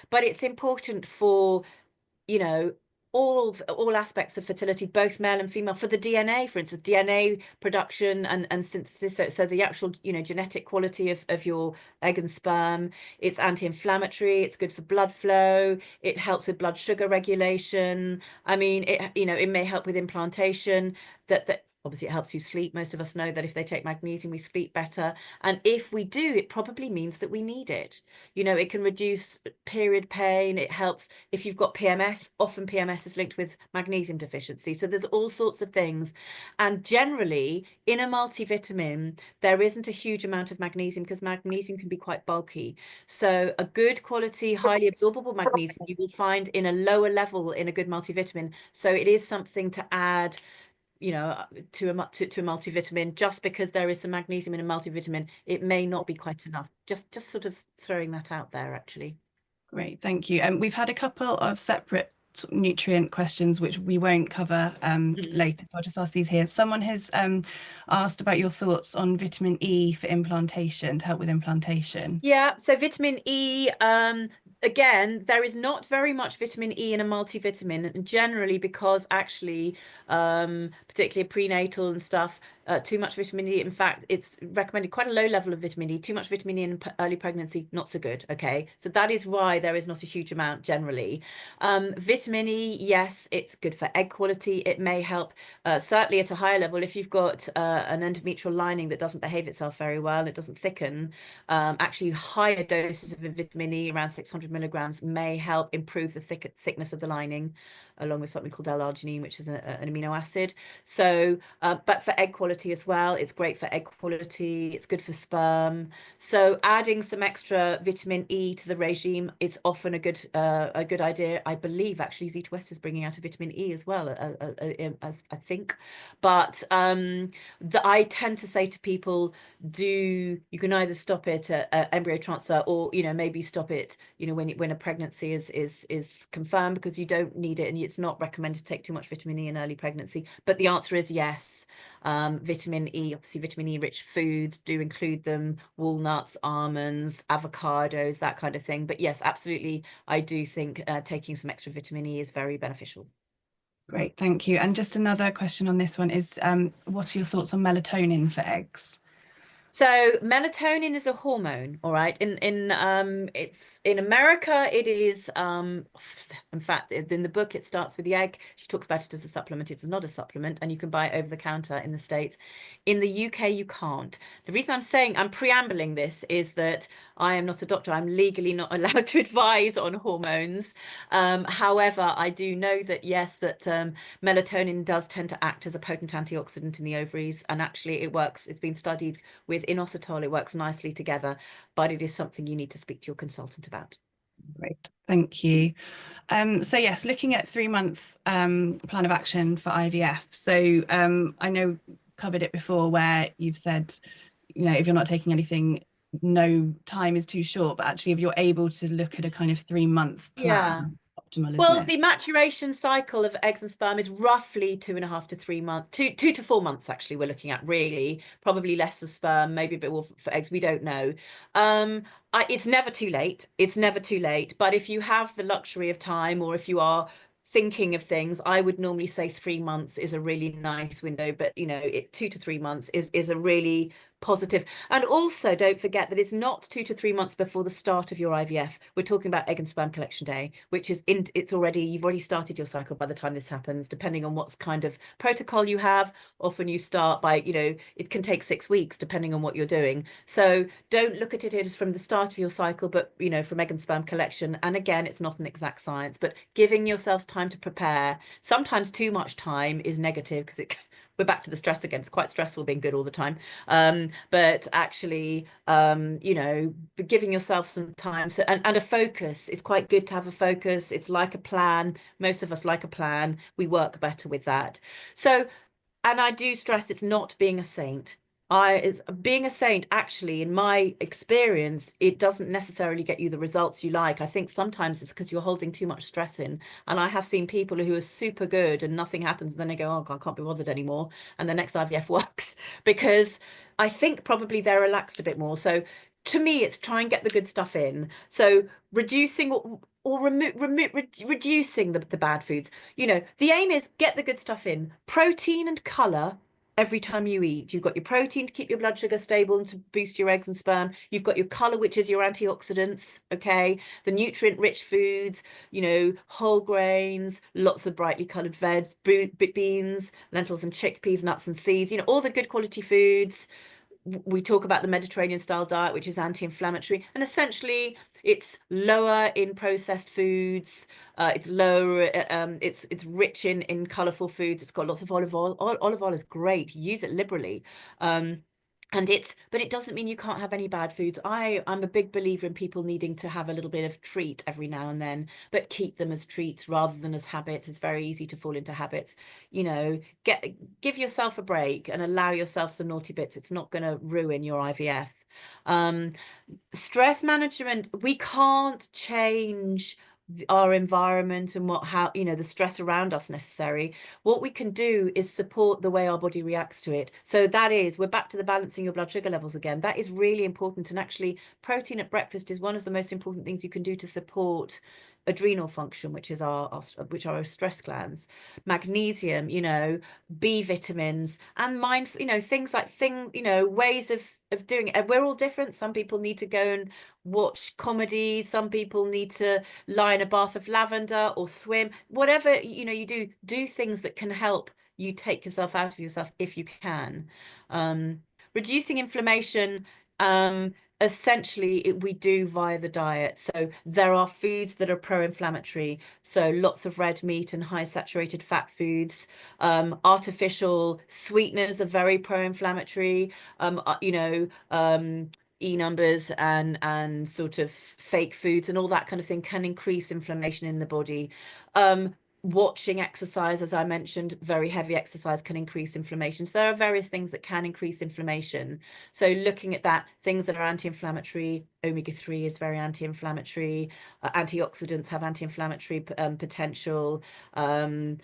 but it's important for all aspects of fertility, both male and female, for the DNA, for instance, DNA production and synthesis. So the actual, genetic quality of your egg and sperm. It's anti-inflammatory. It's good for blood flow. It helps with blood sugar regulation. I mean, it may help with implantation. That Obviously, it helps you sleep. Most of us know that if they take magnesium, we sleep better. And if we do, it probably means that we need it. You know, it can reduce period pain. It helps if you've got PMS. Often PMS is linked with magnesium deficiency. So there's all sorts of things. And generally, in a multivitamin, there isn't a huge amount of magnesium because magnesium can be quite bulky. So a good quality, highly absorbable magnesium you will find in a lower level in a good multivitamin. So it is something to add, you know, to a multivitamin. Just because there is some magnesium in a multivitamin, it may not be quite enough. Just sort of throwing that out there, actually. Great, thank you. We've had a couple of separate nutrient questions which we won't cover later, so I'll just ask these here. Someone has asked about your thoughts on vitamin E for implantation, to help with implantation. Yeah, so vitamin E, again, there is not very much vitamin E in a multivitamin, and generally because actually, particularly prenatal and stuff, too much vitamin E. In fact, it's recommended quite a low level of vitamin E. Too much vitamin E in early pregnancy, not so good. Okay, so that is why there is not a huge amount generally. Vitamin E, yes, it's good for egg quality. It may help, certainly at a higher level, if you've got an endometrial lining that doesn't behave itself very well, it doesn't thicken. Actually, higher doses of vitamin E, around 600 milligrams, may help improve the thickness of the lining, along with something called L-arginine, which is an amino acid. So, but for egg quality as well, it's great for egg quality. It's good for sperm. So, adding some extra vitamin E to the regime is often a good idea. I believe actually Z2S is bringing out a vitamin E as well, as I think. But I tend to say to people, you can either stop it at embryo transfer, or maybe stop it when a pregnancy is confirmed, because you don't need it and it's not recommended to take too much vitamin E in early pregnancy. But the answer is yes. Vitamin E, obviously vitamin E rich foods do include them: walnuts, almonds, avocados, that kind of thing. But yes, absolutely, I do think taking some extra vitamin E is very beneficial. Great, thank you. And just another question on this one is, what are your thoughts on melatonin for eggs? So melatonin is a hormone, all right. It's in America, it is in fact in the book it starts with the egg. She talks about it as a supplement. It's not a supplement, and you can buy it over the counter in the States. In the UK, you can't. The reason I'm preambling this is that I am not a doctor. I'm legally not allowed to advise on hormones. However, I do know that yes, that melatonin does tend to act as a potent antioxidant in the ovaries, and actually it works. It's been studied with inositol. It works nicely together, but it is something you need to speak to your consultant about. Great, thank you. So yes, looking at 3-month plan of action for IVF. So I know covered it before, where you've said, if you're not taking anything, no time is too short, but actually if you're able to look at a kind of 3-month Yeah. plan, optimal, isn't Well, it? the maturation cycle of eggs and sperm is roughly 2.5 to 3 months, 2 to 4 months, actually, we're looking at, really. Probably less for sperm, maybe a bit more for eggs, we don't know. It's never too late. It's never too late. But if you have the luxury of time, or if you are thinking of things, I would normally say 3 months is a really nice window. But 2 to 3 months is a really positive. And also, don't forget that it's not 2 to 3 months before the start of your IVF. We're talking about egg and sperm collection day, which is you've already started your cycle by the time this happens, depending on what's kind of protocol you have. Often you start by, it can take 6 weeks depending on what you're doing. So don't look at it as from the start of your cycle, but from egg and sperm collection. And again, it's not an exact science, but giving yourselves time to prepare. Sometimes too much time is negative, because we're back to the stress again. It's quite stressful being good all the time. But actually, giving yourself some time, and a focus. It's quite good to have a focus. It's like a plan. Most of us like a plan. We work better with that. So, and I do stress it's not being a saint. It's being a saint, actually, in my experience, it doesn't necessarily get you the results you like. I think sometimes it's because you're holding too much stress in. And I have seen people who are super good and nothing happens, and then they go, oh God, I can't be bothered anymore. And the next IVF works, because I think probably they're relaxed a bit more. So to me, it's try and get the good stuff in. So reducing reducing the bad foods. The aim is get the good stuff in. Protein and color every time you eat. You've got your protein to keep your blood sugar stable and to boost your eggs and sperm. You've got your color, which is your antioxidants, okay? The nutrient-rich foods, whole grains, lots of brightly colored veg, beans, lentils and chickpeas, nuts and seeds, all the good quality foods. We talk about the Mediterranean style diet, which is anti-inflammatory, and essentially it's lower in processed foods. It's lower. It's rich in colorful foods. It's got lots of olive oil. Olive oil is great. Use it liberally. Um, but it doesn't mean you can't have any bad foods. I'm a big believer in people needing to have a little bit of treat every now and then, but keep them as treats rather than as habits. It's very easy to fall into habits. Give yourself a break and allow yourself some naughty bits. It's not going to ruin your IVF. Stress management, we can't change our environment and the stress around us necessary. What we can do is support the way our body reacts to it. So we're back to the balancing your blood sugar levels again. That is really important. And actually, protein at breakfast is one of the most important things you can do to support adrenal function, which is which are our stress glands. Magnesium, B vitamins, and things like ways of doing it. And we're all different. Some people need to go and watch comedy. Some people need to lie in a bath of lavender or swim. Whatever do things that can help you take yourself out of yourself if you can. Reducing inflammation. Essentially, we do via the diet. So there are foods that are pro-inflammatory. So lots of red meat and high saturated fat foods. Artificial sweeteners are very pro-inflammatory. E numbers and sort of fake foods and all that kind of thing can increase inflammation in the body. Watching exercise, as I mentioned, very heavy exercise can increase inflammation. So there are various things that can increase inflammation. So looking at that, things that are anti-inflammatory, omega-3 is very anti-inflammatory. Antioxidants have anti-inflammatory potential. Magnesium,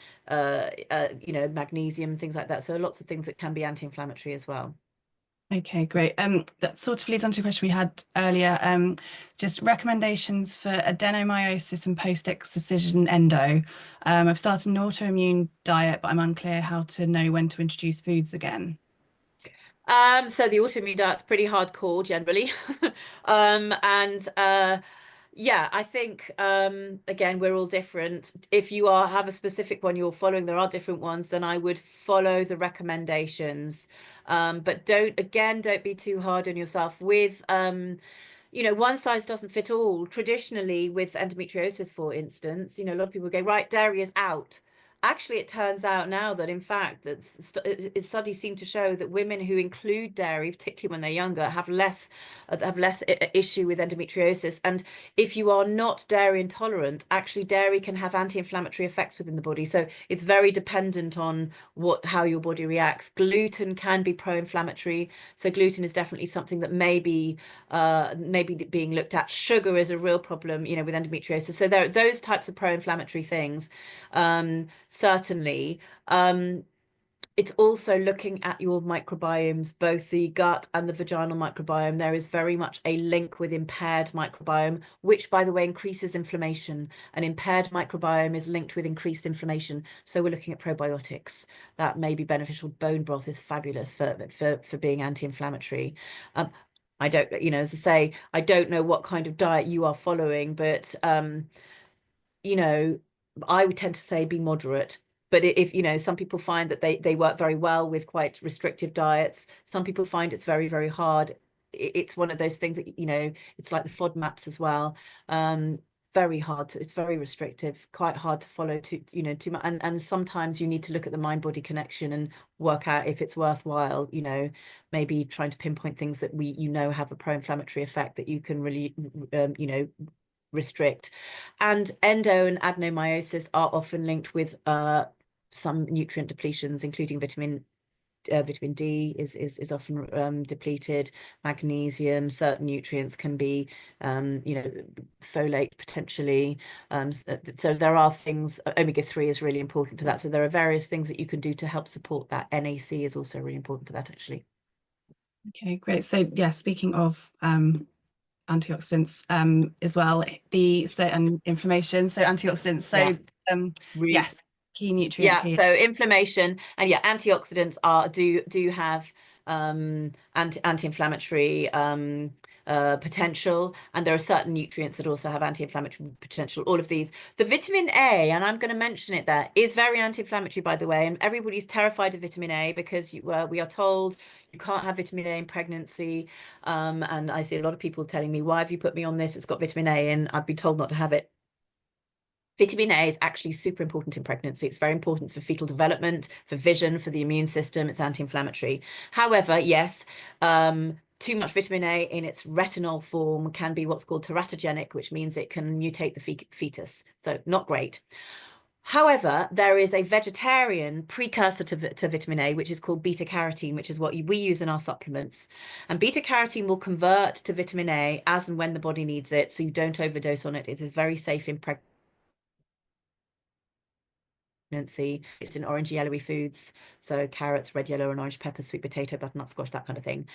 things like that. So lots of things that can be anti-inflammatory as well. Okay, great. That sort of leads on to a question we had earlier. Just recommendations for adenomyosis and post-excision endo. I've started an autoimmune diet, but I'm unclear how to know when to introduce foods again. So the autoimmune diet's pretty hardcore generally. And yeah, I think again we're all different. If you have a specific one you're following, there are different ones, then I would follow the recommendations. But don't be too hard on yourself with one size doesn't fit all. Traditionally, with endometriosis, for instance, a lot of people go, right, dairy is out. Actually, it turns out now that, in fact, that studies seem to show that women who include dairy, particularly when they're younger, have less issue with endometriosis. And if you are not dairy intolerant, actually dairy can have anti-inflammatory effects within the body. So it's very dependent on how your body reacts. Gluten can be pro-inflammatory. So gluten is definitely something that maybe being looked at. Sugar is a real problem, with endometriosis. So there are those types of pro-inflammatory things. Certainly. It's also looking at your microbiomes, both the gut and the vaginal microbiome. There is very much a link with impaired microbiome, which, by the way, increases inflammation. An impaired microbiome is linked with increased inflammation. So we're looking at probiotics. That may be beneficial. Bone broth is fabulous for being anti-inflammatory. I don't, as I say, I don't know what kind of diet you are following, but I would tend to say be moderate. But if some people find that they work very well with quite restrictive diets, some people find it's very, very hard. It's one of those things that, it's like the FODMAPs as well. Very hard it's very restrictive, quite hard to follow too much. And sometimes you need to look at the mind-body connection and work out if it's worthwhile, maybe trying to pinpoint things that have a pro-inflammatory effect that you can really, restrict. And endo and adenomyosis are often linked with some nutrient depletions, including vitamin D is often depleted. Magnesium, certain nutrients can be, folate potentially. So there are things. Omega-3 is really important for that. So there are various things that you can do to help support that. NAC is also really important for that, actually. Okay, great. So yeah, speaking of antioxidants as well, and inflammation. So antioxidants. So Really yes, key nutrients Yeah, here. so inflammation and yeah, antioxidants are do have anti-inflammatory potential, and there are certain nutrients that also have anti-inflammatory potential. All of these, the vitamin A, and I'm going to mention it there, is very anti-inflammatory, by the way, and everybody's terrified of vitamin A because we are told you can't have vitamin A in pregnancy. And I see a lot of people telling me, "Why have you put me on this? It's got vitamin A," and I've been told not to have it. Vitamin A is actually super important in pregnancy. It's very important for fetal development, for vision, for the immune system. It's anti-inflammatory. However, yes, too much vitamin A in its retinol form can be what's called teratogenic, which means it can mutate the fetus. So not great. However, there is a vegetarian precursor to vitamin A, which is called beta carotene, which is what we use in our supplements. And beta carotene will convert to vitamin A as and when the body needs it, so you don't overdose on it. It is very safe in pregnancy. It's in orange yellowy foods, so carrots, red, yellow, and orange peppers, sweet potato, butternut squash, that kind of thing.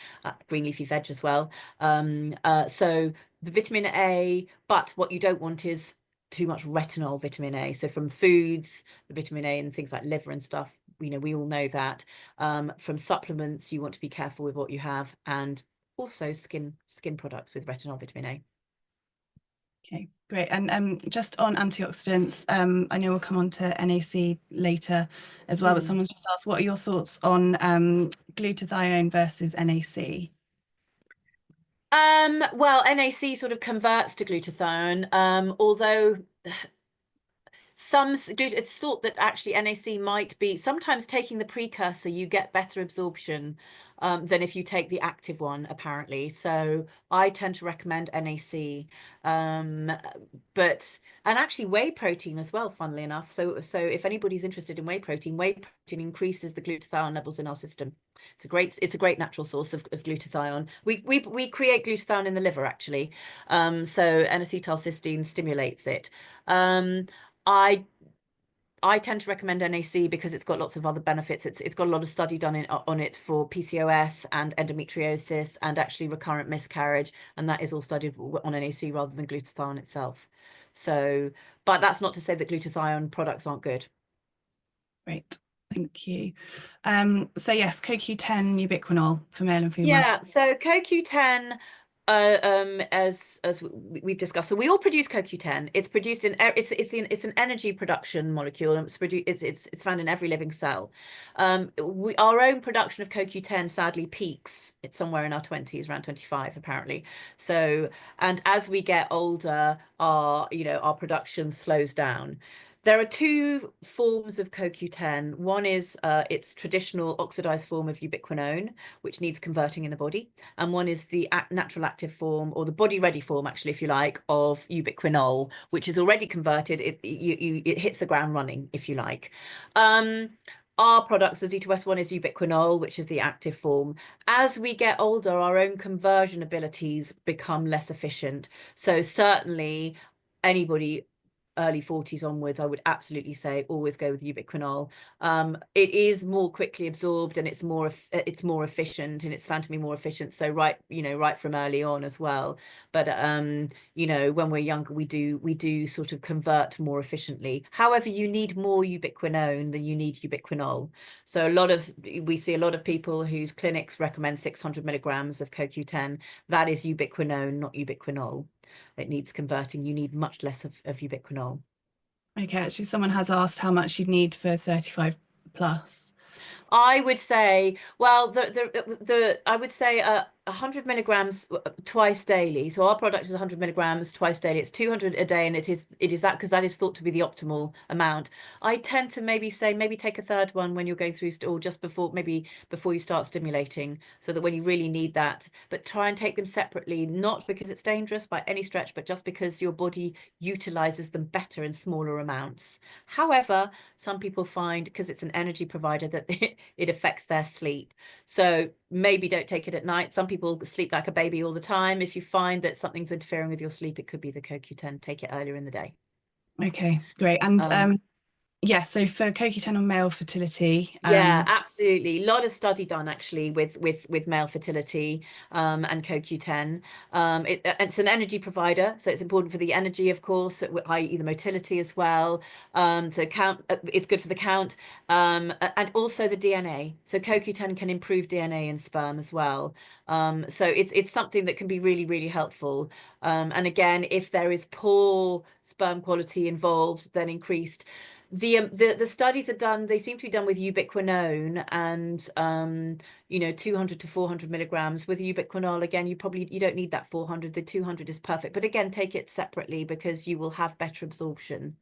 Green leafy veg as well. So the vitamin A, but what you don't want is too much retinol vitamin A. So from foods, the vitamin A and things like liver and stuff, we all know that. From supplements, you want to be careful with what you have, and also skin products with retinol vitamin A. Okay, great. And just on antioxidants, I know we'll come on to NAC later as well, but someone's just asked, what are your thoughts on glutathione versus NAC? Well, NAC sort of converts to glutathione, although it's thought that actually NAC might be sometimes taking the precursor, you get better absorption than if you take the active one, apparently. So I tend to recommend NAC, and actually whey protein as well, funnily enough. So if anybody's interested in whey protein increases the glutathione levels in our system. It's a great natural source of glutathione. We create glutathione in the liver, actually. So N-acetylcysteine stimulates it. I tend to recommend NAC because it's got lots of other benefits. It's got a lot of study done on it for PCOS and endometriosis and actually recurrent miscarriage, and that is all studied on NAC rather than glutathione itself. So, but that's not to say that glutathione products aren't good. Great, thank you. So yes, CoQ10 ubiquinol for male and female. Yeah, so CoQ10, as we've discussed, so we all produce CoQ10. It's produced in it's an energy production molecule, and it's found in every living cell. Our own production of CoQ10 sadly peaks. It's somewhere in our 20s, around 25 apparently. So, and as we get older, our production slows down. There are two forms of CoQ10. One is its traditional oxidized form of ubiquinone, which needs converting in the body. And one is the natural active form, or the body-ready form, actually, if you like, of ubiquinol, which is already converted. It hits the ground running, if you like. Our products, the Z2S1 is ubiquinol, which is the active form. As we get older, our own conversion abilities become less efficient. So certainly anybody early 40s onwards, I would absolutely say always go with ubiquinol. It is more quickly absorbed and it's more efficient, and it's found to be more efficient. So right from early on as well. But when we're younger, we do sort of convert more efficiently. However, you need more ubiquinone than you need ubiquinol. So we see a lot of people whose clinics recommend 600 milligrams of CoQ10. That is ubiquinone, not ubiquinol. It needs converting. You need much less of ubiquinol. Okay, actually someone has asked how much you'd need for 35 plus. I would say, well, I would say 100 milligrams twice daily. So our product is 100 milligrams twice daily. It's 200 a day, and it is that because that is thought to be the optimal amount. I tend to maybe take a third one when you're going through, or just before you start stimulating, so that when you really need that. But try and take them separately, not because it's dangerous by any stretch, but just because your body utilizes them better in smaller amounts. However, some people find, because it's an energy provider, that it affects their sleep. So maybe don't take it at night. Some people sleep like a baby all the time. If you find that something's interfering with your sleep, it could be the CoQ10. Take it earlier in the day. Okay, great. And Yeah, so for CoQ10 on male fertility, Yeah, absolutely. A lot of study done actually with male fertility and CoQ10. It's an energy provider, so it's important for the energy, of course, i.e. the motility as well. To count, it's good for the count, and also the DNA. So CoQ10 can improve DNA in sperm as well. So it's something that can be really, really helpful. And again, if there is poor sperm quality involved, then increased. The studies are done, they seem to be done with ubiquinone and 200 to 400 milligrams. With ubiquinol, again, you don't need that 400. The 200 is perfect, but again, take it separately because you will have better absorption.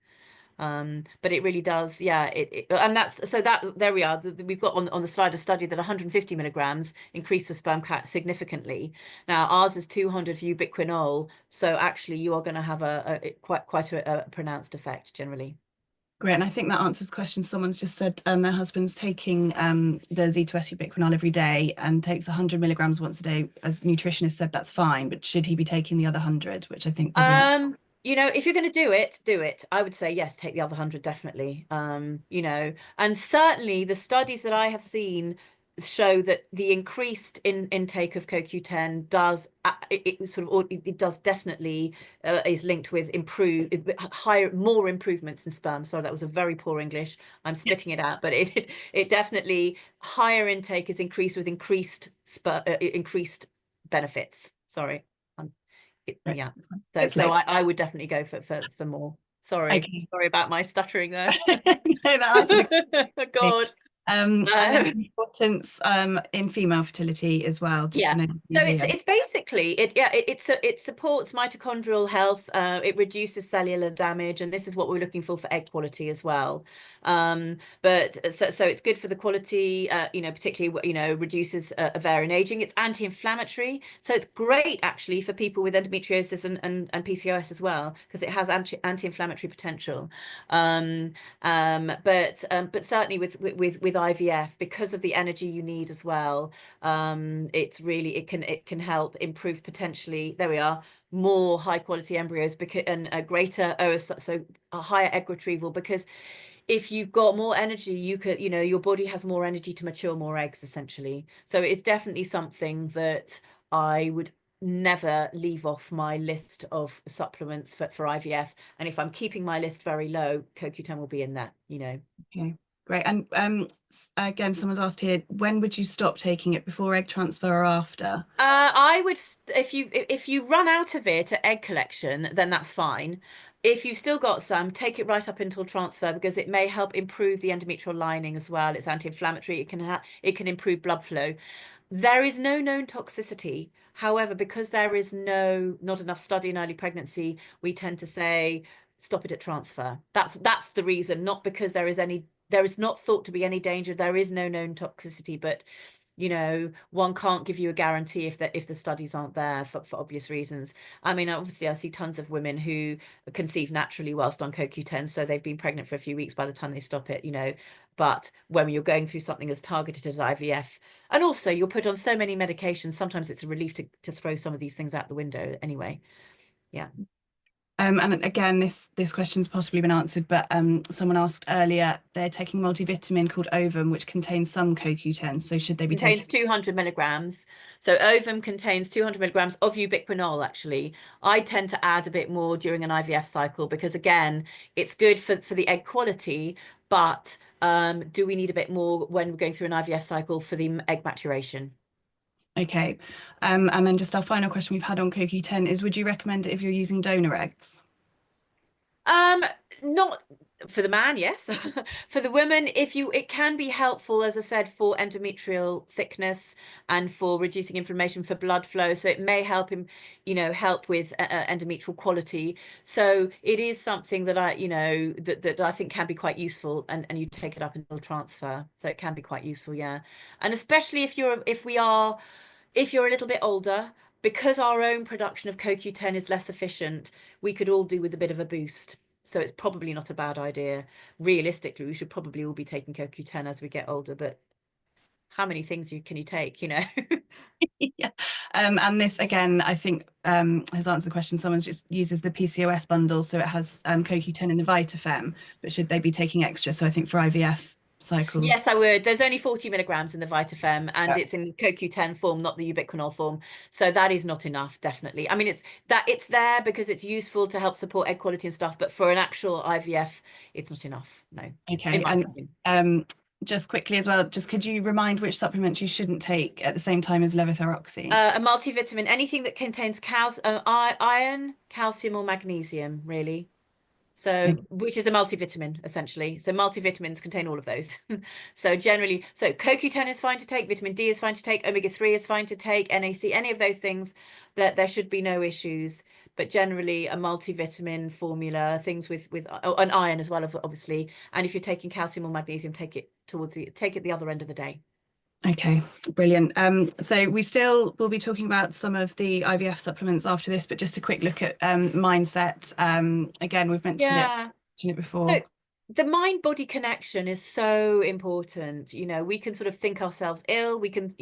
But it really does, yeah. And that's so that there we are. We've got on the slide a study that 150 milligrams increase the sperm count significantly. Now ours is 200 for ubiquinol, so actually you are going to have a quite a pronounced effect generally. great. And I think that answers the question. Someone's just said their husband's taking the Z2S ubiquinol every day and takes 100 milligrams once a day. As the nutritionist said, that's fine, but should he be taking the other 100, which I think probably not. If you're going to do it, do it. I would say yes, take the other 100 definitely. And certainly the studies that I have seen show that the increased intake of CoQ10 does it does definitely is linked with more improvements in sperm. Sorry, that was a very poor English. I'm spitting it out, but it definitely higher intake is increased with increased benefits. Sorry. Great. Yeah. That's fine. So Good to so know. I would definitely go for more. Sorry. Okay. Sorry about my stuttering there. No, that answered the question. God. And then Um, importance in female fertility as well, just to Yeah. know So here. it's basically it supports mitochondrial health, it reduces cellular damage, and this is what we're looking for egg quality as well. But so it's good for the quality, particularly reduces ovarian aging. It's anti-inflammatory, so it's great actually for people with endometriosis and PCOS as well because it has anti-inflammatory potential. But certainly with IVF because of the energy you need as well. It can help improve potentially, there we are, more high quality embryos because and a greater so a higher egg retrieval because if you've got more energy you could your body has more energy to mature more eggs essentially. So it's definitely something that I would never leave off my list of supplements for IVF, and if I'm keeping my list very low, CoQ10 will be in there. Okay, great. And again, someone's asked here, when would you stop taking it, before egg transfer or after? I would if you run out of it at egg collection, then that's fine. If you've still got some, take it right up until transfer because it may help improve the endometrial lining as well. It's anti-inflammatory. It can improve blood flow. There is no known toxicity. However, because there is not enough study in early pregnancy, we tend to say stop it at transfer. That's the reason, not because there is not thought to be any danger. There is no known toxicity, but one can't give you a guarantee if the studies aren't there for obvious reasons. I mean, obviously, I see tons of women who conceive naturally whilst on CoQ10, so they've been pregnant for a few weeks by the time they stop it. But when you're going through something as targeted as IVF, and also you're put on so many medications, sometimes it's a relief to throw some of these things out the window anyway. Yeah. And again, this question's possibly been answered, but someone asked earlier, they're taking multivitamin called Ovum, which contains some CoQ10. So should they be Contains taking? 200 milligrams. So ovum contains 200 milligrams of ubiquinol, actually. I tend to add a bit more during an IVF cycle because, again, it's good for the egg quality, but do we need a bit more when we're going through an IVF cycle for the egg maturation? Okay. And then just our final question we've had on CoQ10 is, would you recommend it if you're using donor eggs? Um, Not for the man, yes. For the woman, it can be helpful, as I said, for endometrial thickness and for reducing inflammation for blood flow. So it may help him, help with endometrial quality. So it is something that that I think can be quite useful, and you take it up until transfer. So it can be quite useful, yeah. And especially if you're a little bit older, because our own production of CoQ10 is less efficient, we could all do with a bit of a boost. So it's probably not a bad idea. Realistically, we should probably all be taking CoQ10 as we get older, but how many things can you take, you know? Yeah. And this again, I think has answered the question. Someone just uses the PCOS bundle, so it has CoQ10 and the VitaFem, but should they be taking extra? So I think for IVF cycles. Yes, I would. There's only 40 milligrams in the VitaFem, and Yeah. it's in CoQ10 form, not the ubiquinol form. So that is not enough, definitely. I mean, it's there because it's useful to help support egg quality and stuff, but for an actual IVF, it's not enough. No, in Okay. my And opinion. just quickly as well, just could you remind which supplements you shouldn't take at the same time as levothyroxine? A multivitamin, anything that contains iron, calcium, or magnesium, really. So, Okay. which is a multivitamin essentially. So multivitamins contain all of those. So generally, so CoQ10 is fine to take, vitamin D is fine to take, omega-3 is fine to take, NAC, any of those things, that there should be no issues. But generally, a multivitamin formula, things with an iron as well, obviously. And if you're taking calcium or magnesium, take it the other end of the day. Okay, brilliant. So we still will be talking about some of the IVF supplements after this, but just a quick look at mindset. Again, we've Yeah. mentioned it So before. the mind-body connection is so important. You know, we can sort of think ourselves ill. When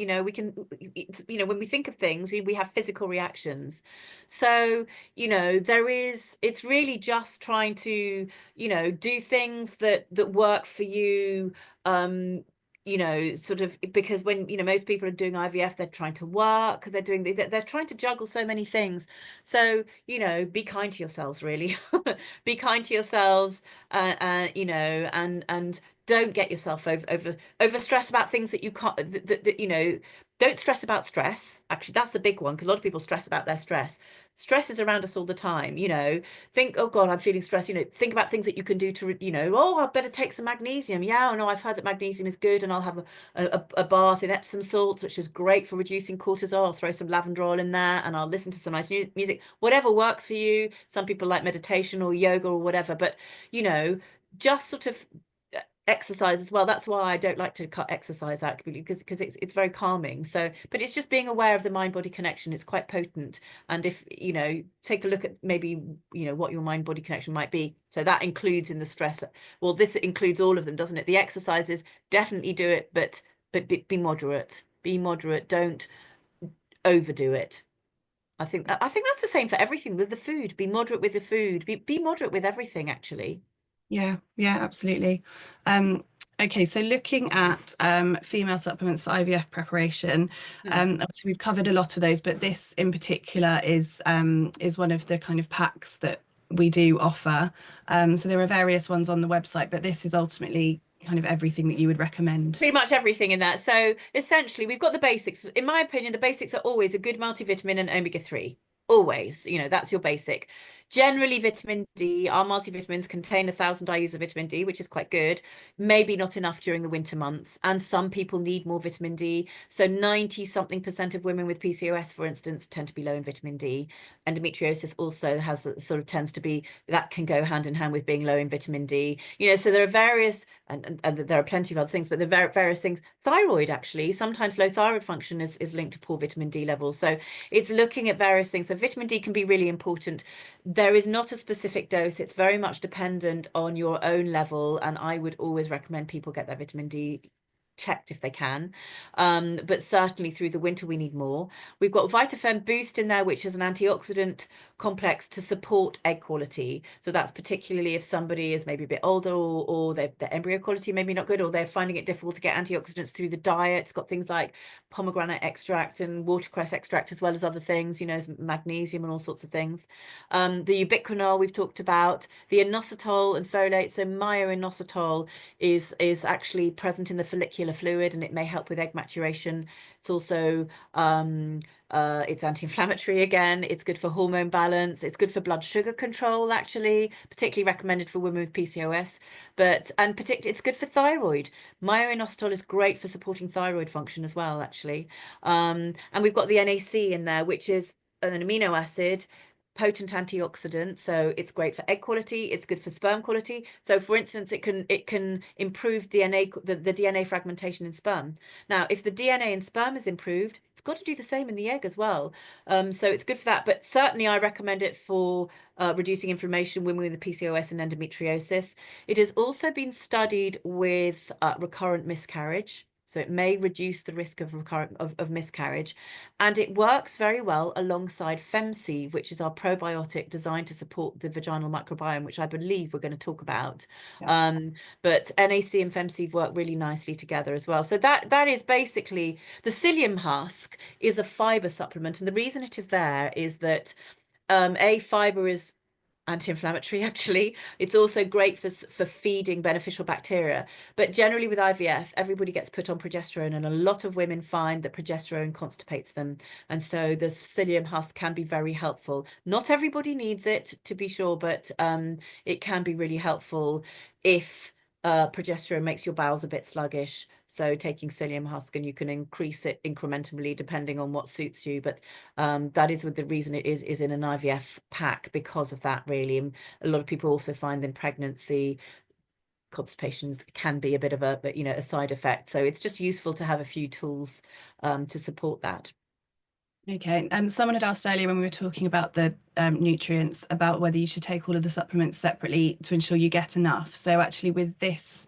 we think of things, we have physical reactions. So, it's really just trying to, do things that work for you. Um, sort of because when, most people are doing IVF, they're trying to work, they're trying to juggle so many things. So, be kind to yourselves, really. Be kind to yourselves, and don't get yourself over stressed about things that you can't. Don't stress about stress. Actually, that's a big one because a lot of people stress about their stress. Stress is around us all the time. Think, oh God, I'm feeling stressed. Think about things that you can do to, oh, I better take some magnesium. Yeah, I know I've heard that magnesium is good, and I'll have a bath in Epsom salts, which is great for reducing cortisol. I'll throw some lavender oil in there, and I'll listen to some nice music. Whatever works for you. Some people like meditation or yoga or whatever, but you know, just sort of exercise as well. That's why I don't like to cut exercise out because it's very calming. So, but it's just being aware of the mind-body connection. It's quite potent. And if, take a look at maybe, what your mind-body connection might be. So that includes in the stress. Well, this includes all of them, doesn't it? The exercises, definitely do it, but be moderate. Be moderate. Don't overdo it. I think that's the same for everything with the food. Be moderate with the food. Be moderate with everything, actually. Yeah, yeah, absolutely. Um, okay, so looking at female supplements for IVF preparation, Hmm. obviously we've covered a lot of those, but this in particular is one of the kind of packs that we do offer. So there are various ones on the website, but this is ultimately kind of everything that you would recommend. Pretty much everything in that. So essentially, we've got the basics. In my opinion, the basics are always a good multivitamin and omega-3. Always, that's your basic. Generally, vitamin D, our multivitamins contain 1,000 IUs of vitamin D, which is quite good. Maybe not enough during the winter months. And some people need more vitamin D. So 90 something percent of women with PCOS, for instance, tend to be low in vitamin D. Endometriosis also sort of tends to be, that can go hand in hand with being low in vitamin D. So there are various, and there are plenty of other things, but there are various things. Thyroid, actually, sometimes low thyroid function is linked to poor vitamin D levels. So it's looking at various things. So vitamin D can be really important. There is not a specific dose. It's very much dependent on your own level. And I would always recommend people get their vitamin D checked if they can. But certainly through the winter, we need more. We've got VitaFem Boost in there, which is an antioxidant complex to support egg quality. So that's particularly if somebody is maybe a bit older or their embryo quality maybe not good, or they're finding it difficult to get antioxidants through the diet. It's got things like pomegranate extract and watercress extract, as well as other things, magnesium and all sorts of things. The ubiquinol we've talked about, the inositol and folate. So myo-inositol is actually present in the follicular fluid, and it may help with egg maturation. It's also it's anti-inflammatory again. It's good for hormone balance. It's good for blood sugar control, actually, particularly recommended for women with PCOS. And particularly, it's good for thyroid. Myo-inositol is great for supporting thyroid function as well, actually. And we've got the NAC in there, which is an amino acid, potent antioxidant. So it's great for egg quality. It's good for sperm quality. So for instance, it can improve DNA, the DNA fragmentation in sperm. Now, if the DNA in sperm is improved, it's got to do the same in the egg as well. So it's good for that. But certainly I recommend it for reducing inflammation, women with PCOS and endometriosis. It has also been studied with recurrent miscarriage. So it may reduce the risk of recurrent of miscarriage. And it works very well alongside FemC, which is our probiotic designed to support the vaginal microbiome, which I believe we're going to talk about. Yeah. But NAC and FemC work really nicely together as well. So that is basically the psyllium husk is a fiber supplement. And the reason it is there is that fiber is anti-inflammatory. Actually, it's also great for feeding beneficial bacteria, but generally with IVF everybody gets put on progesterone, and a lot of women find that progesterone constipates them, and so the psyllium husk can be very helpful. Not everybody needs it, to be sure, but it can be really helpful if progesterone makes your bowels a bit sluggish. So taking psyllium husk, and you can increase it incrementally depending on what suits you. But that is the reason it is in an IVF pack, because of that, really. And a lot of people also find in pregnancy constipations can be a bit of a side effect. So it's just useful to have a few tools to support that. Okay. Someone had asked earlier when we were talking about the nutrients about whether you should take all of the supplements separately to ensure you get enough. So actually with these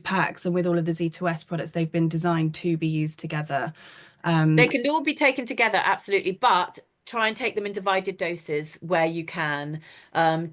packs and with all of the Z2S products, they've been designed to be used together. They can all be taken together, absolutely, but try and take them in divided doses where you can,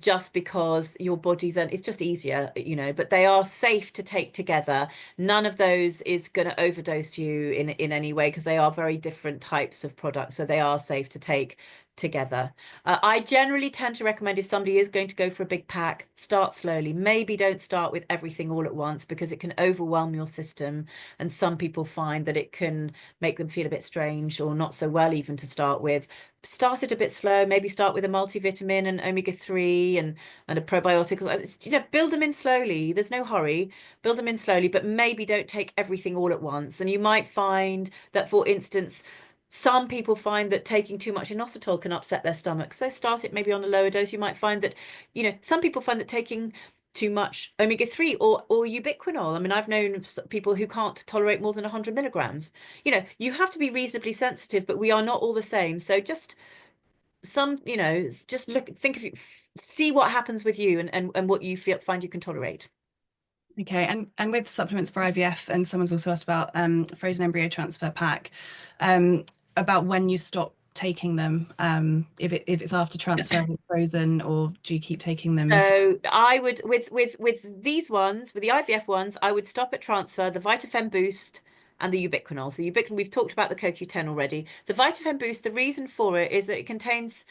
just because your body then it's just easier, but they are safe to take together. None of those is going to overdose you in any way, because they are very different types of products. So they are safe to take together. I generally tend to recommend, if somebody is going to go for a big pack, start slowly. Maybe don't start with everything all at once, because it can overwhelm your system. And some people find that it can make them feel a bit strange or not so well even to start with. Start it a bit slow. Maybe start with a multivitamin and omega-3 and a probiotic. Build them in slowly. There's no hurry. Build them in slowly, but maybe don't take everything all at once. And you might find that, for instance, some people find that taking too much inositol can upset their stomach. So start it maybe on a lower dose. You might find that, some people find that taking too much omega-3 or ubiquinol. I mean, I've known people who can't tolerate more than 100 milligrams. You have to be reasonably sensitive, but we are not all the same. So just just think of you, see what happens with you and what you find you can tolerate. Okay, and with supplements for IVF, and someone's also asked about frozen embryo transfer pack, about when you stop taking them, if it's after transfer, if it's frozen, or do you keep taking them until... So I would, with these ones, with the IVF ones, I would stop at transfer, the VitaFem Boost and the ubiquinol. So the ubiquinol, we've talked about the CoQ10 already. The VitaFem Boost, the reason for it is that it contains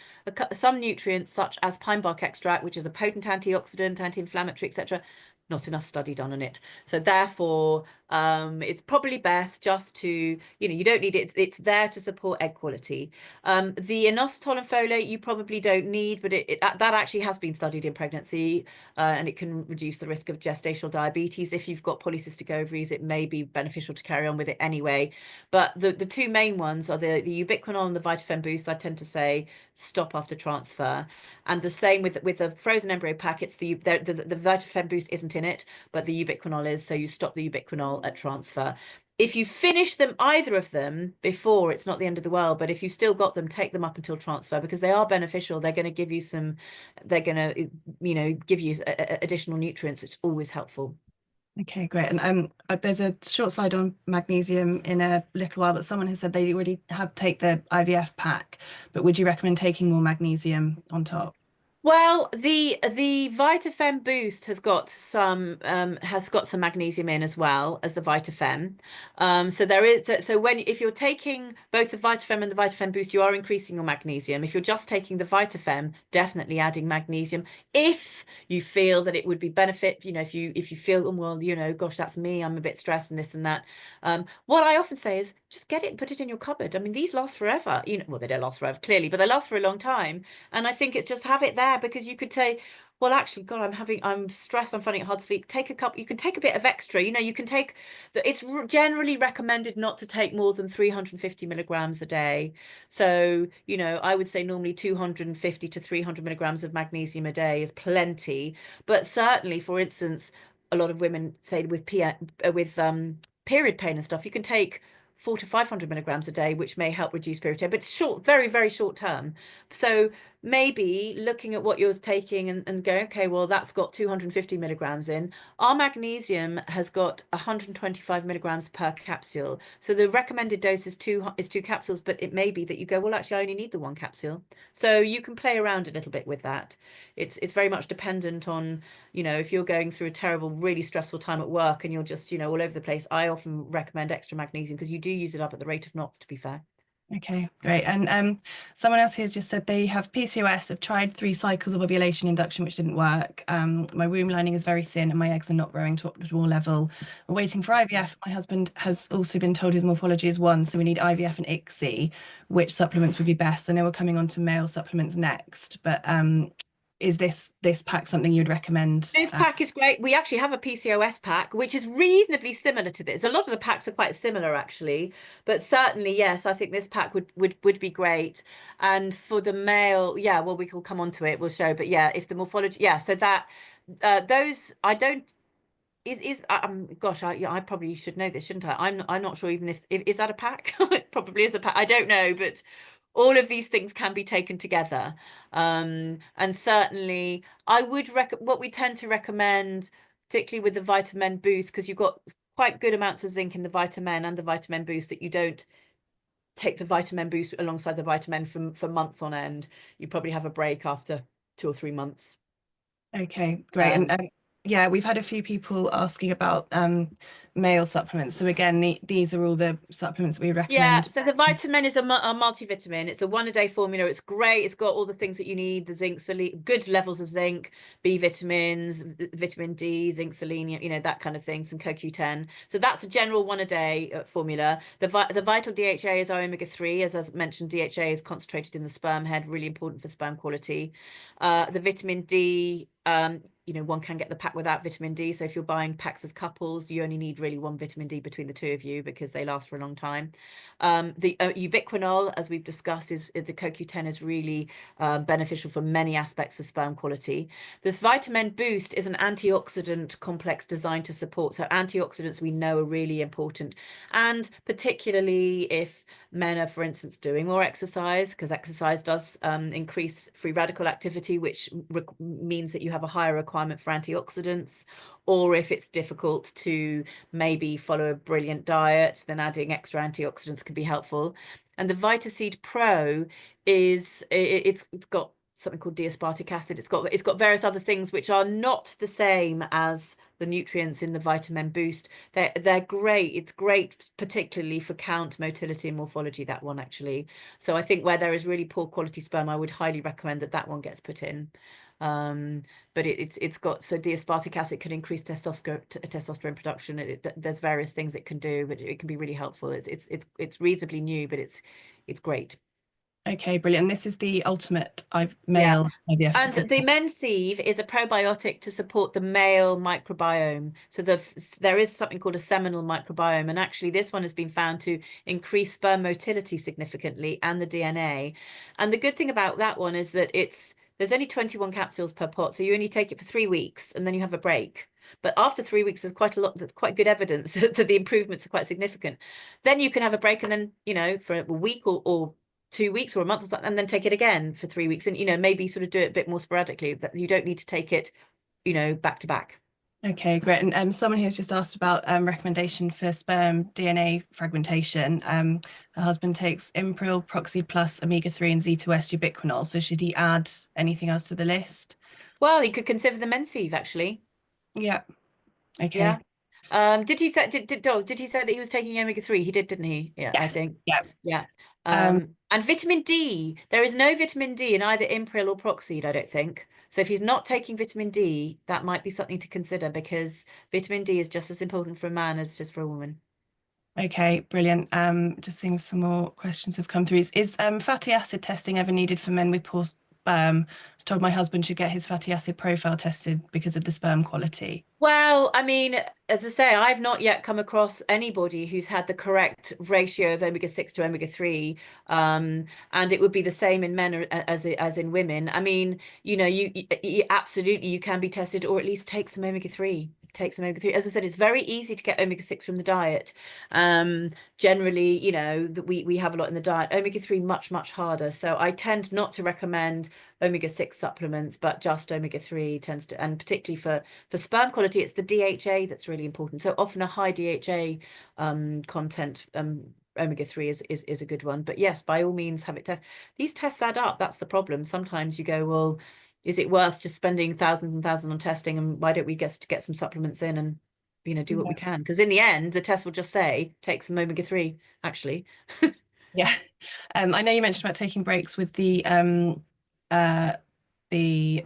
some nutrients such as pine bark extract, which is a potent antioxidant, anti-inflammatory, etc. Not enough study done on it. So therefore, it's probably best just to, you don't need it. It's there to support egg quality. The inositol and folate you probably don't need, but that actually has been studied in pregnancy, and it can reduce the risk of gestational diabetes. If you've got polycystic ovaries, it may be beneficial to carry on with it anyway. But the two main ones are the ubiquinol and the VitaFem Boost. I tend to say stop after transfer. And the same with the frozen embryo pack. It's the VitaFem Boost isn't in it, but the ubiquinol is. So you stop the ubiquinol at transfer. If you finish them, either of them, before, it's not the end of the world. But if you've still got them, take them up until transfer, because they are beneficial. They're going to give you they're going to, give you additional nutrients, which is always helpful. Okay, great. And there's a short slide on magnesium in a little while, but someone has said they already take the IVF pack, but would you recommend taking more magnesium on top? Well, the VitaFem Boost has got some magnesium in, as well as the VitaFem. So there is if you're taking both the VitaFem and the VitaFem Boost, you are increasing your magnesium. If you're just taking the VitaFem, definitely adding magnesium. If you feel that it would be benefit, if you feel, oh, well, gosh, that's me, I'm a bit stressed and this and that. What I often say is just get it and put it in your cupboard. I mean, these last forever. Well, they don't last forever, clearly, but they last for a long time. And I think it's just have it there, because you could say, well, actually, God, I'm stressed, I'm finding it hard to sleep. Take a cup, you can take a bit of extra, you can take it's generally recommended not to take more than 350 milligrams a day. So, I would say normally 250 to 300 milligrams of magnesium a day is plenty. But certainly, for instance, a lot of women say with period pain and stuff, you can take 400 to 500 milligrams a day, which may help reduce period pain, but short, very, very short term. So maybe looking at what you're taking and going, okay, well, that's got 250 milligrams in. Our magnesium has got 125 milligrams per capsule. So the recommended dose is two capsules, but it may be that you go, well, actually, I only need the one capsule. So you can play around a little bit with that. It's very much dependent on, if you're going through a terrible, really stressful time at work and you're just, all over the place. I often recommend extra magnesium because you do use it up at the rate of knots, to be fair. Okay, great. And someone else here has just said they have PCOS, have tried 3 cycles of ovulation induction, which didn't work. My womb lining is very thin and my eggs are not growing to optimal level. We're waiting for IVF. My husband has also been told his morphology is 1, so we need IVF and ICSI. Which supplements would be best? I know we're coming on to male supplements next, but is this pack something you'd recommend? This pack is great. We actually have a PCOS pack, which is reasonably similar to this. A lot of the packs are quite similar, actually, but certainly, yes, I think this pack would be great. And for the male, yeah, well, we will come on to it. We'll show, but yeah, if the morphology, yeah, so that those I don't is gosh, I probably should know this, shouldn't I? I'm not sure even if is that a pack? It probably is a pack. I don't know, but all of these things can be taken together. And certainly I would what we tend to recommend, particularly with the vitamin boost, because you've got quite good amounts of zinc in the vitamin and the vitamin boost, that you don't take the vitamin boost alongside the vitamin for months on end. You probably have a break after 2 or 3 months. Okay, great. And yeah, we've had a few people asking about male supplements. So again, these are all the supplements we Yeah, recommend. so the vitamin is a multivitamin. It's a 1 a day formula. It's great. It's got all the things that you need, the zinc, selenium, good levels of zinc, B vitamins, vitamin D, zinc, selenium, that kind of thing, some CoQ10. So that's a general 1 a day formula. The vital DHA is our omega-3. As I mentioned, DHA is concentrated in the sperm head, really important for sperm quality. The vitamin D, one can get the pack without vitamin D. So if you're buying packs as couples, you only need really one vitamin D between the two of you because they last for a long time. The ubiquinol, as we've discussed, the CoQ10 is really beneficial for many aspects of sperm quality. This vitamin boost is an antioxidant complex designed to support. So antioxidants we know are really important, and particularly if men are, for instance, doing more exercise, because exercise does increase free radical activity, which means that you have a higher requirement for antioxidants. Or if it's difficult to maybe follow a brilliant diet, then adding extra antioxidants can be helpful. And the VitaSeed Pro it's got something called D-aspartic acid. It's got various other things which are not the same as the nutrients in the vitamin boost. They're great. It's great particularly for count, motility, and morphology, that one actually. So I think where there is really poor quality sperm, I would highly recommend that one gets put in. But it's got, so D-aspartic acid can increase testosterone production. There's various things it can do, but it can be really helpful. It's reasonably new, but it's great. Okay, brilliant. This is the ultimate Yeah. male IVF And support. the Mensieve is a probiotic to support the male microbiome. So there is something called a seminal microbiome, and actually this one has been found to increase sperm motility significantly and the DNA. And the good thing about that one is that there's only 21 capsules per pot, so you only take it for 3 weeks and then you have a break. But after 3 weeks, there's quite a lot, that's quite good evidence that the improvements are quite significant. Then you can have a break and then, for a week or 2 weeks or a month or something, and then take it again for 3 weeks, and maybe sort of do it a bit more sporadically. That you don't need to take it, back to back. Okay, great. And someone here has just asked about recommendation for sperm DNA fragmentation. Her husband takes Impril, Proxy Plus, Omega-3, and Z2S ubiquinol. So should he add anything else to the list? Well, you could consider the Mensieve actually. Yeah. Okay. Yeah. Did he say did he say that he was taking omega-3? He did, didn't he? Yeah, I Yes. think. Yeah. Yeah. Um, And vitamin D. There is no vitamin D in either Impril or Proxide, I don't think. So if he's not taking vitamin D, that might be something to consider, because vitamin D is just as important for a man as just for a woman. okay, brilliant. Just seeing some more questions have come through. Is fatty acid testing ever needed for men with poor I was told my husband should get his fatty acid profile tested because of the sperm quality. Well, I mean, as I say, I've not yet come across anybody who's had the correct ratio of omega-6 to omega-3. And it would be the same in men as in women. I mean, you absolutely, you can be tested, or at least take some omega-3. take some omega-3. As I said, it's very easy to get omega-6 from the diet. Generally, you know, that we have a lot in the diet. Omega-3 much harder. So I tend not to recommend omega-6 supplements, but just omega-3 tends to, and particularly for sperm quality, it's the DHA that's really important. So often a high DHA content omega-3 is a good one. But yes, by all means have it test. These tests add up. That's the problem. Sometimes you go, well, is it worth just spending thousands and thousands on testing, and why don't we get some supplements in and, you know, do what we can? Because in the end, the test will just say take some omega-3 actually. Yeah. I know you mentioned about taking breaks with the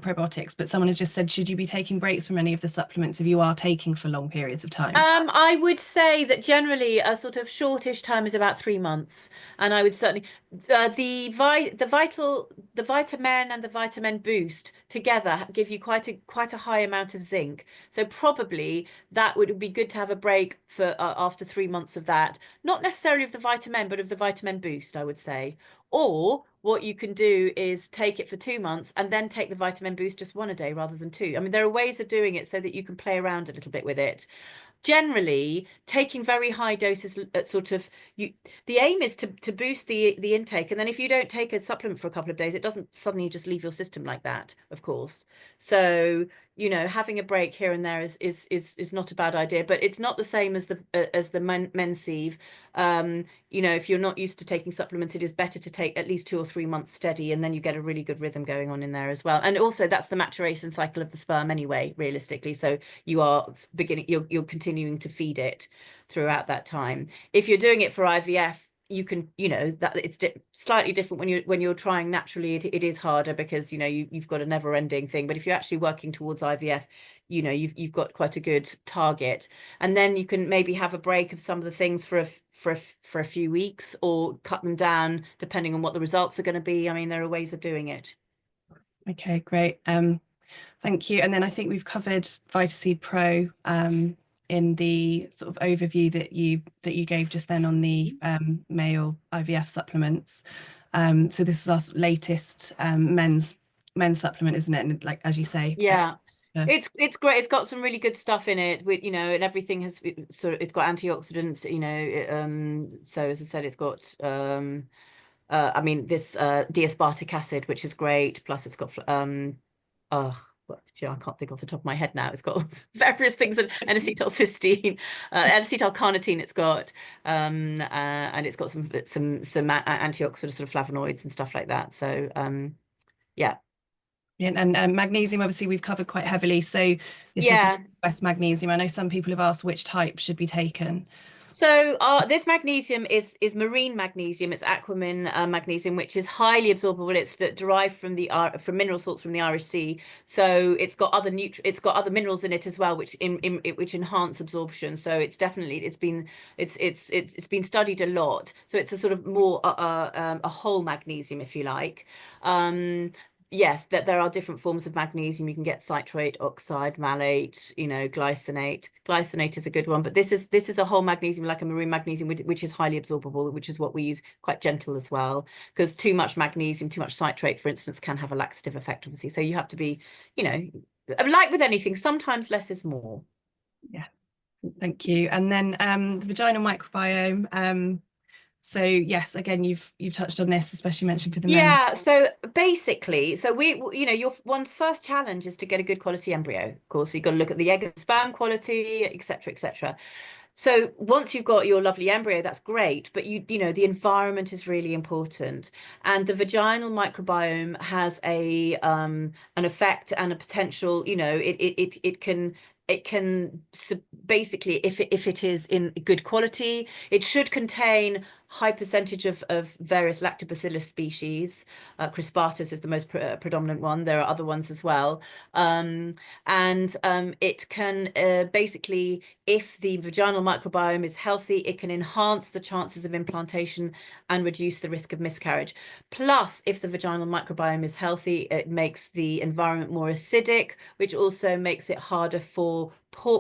probiotics, but someone has just said, should you be taking breaks from any of the supplements if you are taking for long periods of time? I would say that generally a sort of shortish time is about 3 months, and I would certainly the vitamin and the vitamin boost together give you quite a high amount of zinc. So probably that would be good to have a break for after 3 months of that, not necessarily of the vitamin, but of the vitamin boost, I would say. Or what you can do is take it for 2 months and then take the vitamin boost just one a day rather than two. I mean, there are ways of doing it so that you can play around a little bit with it. Generally, taking very high doses at sort of the aim is to boost the intake, and then if you don't take a supplement for a couple of days, it doesn't suddenly just leave your system like that, of course. So, you know, having a break here and there is not a bad idea, but it's not the same as the Mensive. You know, if you're not used to taking supplements, it is better to take at least 2 or 3 months steady, and then you get a really good rhythm going on in there as well. And also that's the maturation cycle of the sperm anyway, realistically. So you are you're continuing to feed it throughout that time. If you're doing it for IVF, you can, you know, that it's slightly different when you're trying naturally. It is harder because, you know, you've got a never-ending thing. But if you're actually working towards IVF, you know, you've got quite a good target, and then you can maybe have a break of some of the things for a few weeks, or cut them down depending on what the results are going to be. I mean, there are ways of doing it. Okay, great. Thank you. And then I think we've covered VitaSeed Pro in the sort of overview that you gave just then on the male IVF supplements. So this is our latest men's supplement, isn't it? And like as you say, Yeah. uh, It's great. It's got some really good stuff in it with, you know, and everything has it's got antioxidants, you know, so as I said, it's got I mean this D-aspartic acid, which is great, plus it's got oh I can't think off the top of my head now. It's got various things, and N-acetylcysteine, N-acetylcarnitine it's got, and it's got some antioxidant sort of flavonoids and stuff like that. So yeah. and magnesium, obviously, we've covered quite heavily. So this is the Yeah. best magnesium. I know some people have asked which type should be taken. So this magnesium is marine magnesium. It's aquamin magnesium, which is highly absorbable. It's derived from from mineral salts from the Irish Sea. So it's got other minerals in it as well, which enhance absorption. So it's definitely it's been studied a lot. So it's a sort of more a whole magnesium, if you like. Yes, that there are different forms of magnesium. You can get citrate, oxide, malate, you know, glycinate. Glycinate is a good one, but this is a whole magnesium, like a marine magnesium, which is highly absorbable, which is what we use, quite gentle as well. Because too much magnesium, too much citrate, for instance, can have a laxative effect, obviously. So you have to be, you know, like with anything, sometimes less is more. Yeah, thank you. And then the vaginal microbiome. So yes, again, you've touched on this, especially mentioned for the men. Yeah, so basically, you know, your one's first challenge is to get a good quality embryo. Of course, you've got to look at the egg and sperm quality, etc., etc. So once you've got your lovely embryo, that's great, but you know, the environment is really important. And the vaginal microbiome has an effect and a potential, you know, it can basically, if it is in good quality, it should contain high percentage of various lactobacillus species. Crispatus is the most predominant one. There are other ones as well. And it can basically, if the vaginal microbiome is healthy, it can enhance the chances of implantation and reduce the risk of miscarriage. Plus, if the vaginal microbiome is healthy, it makes the environment more acidic, which also makes it harder for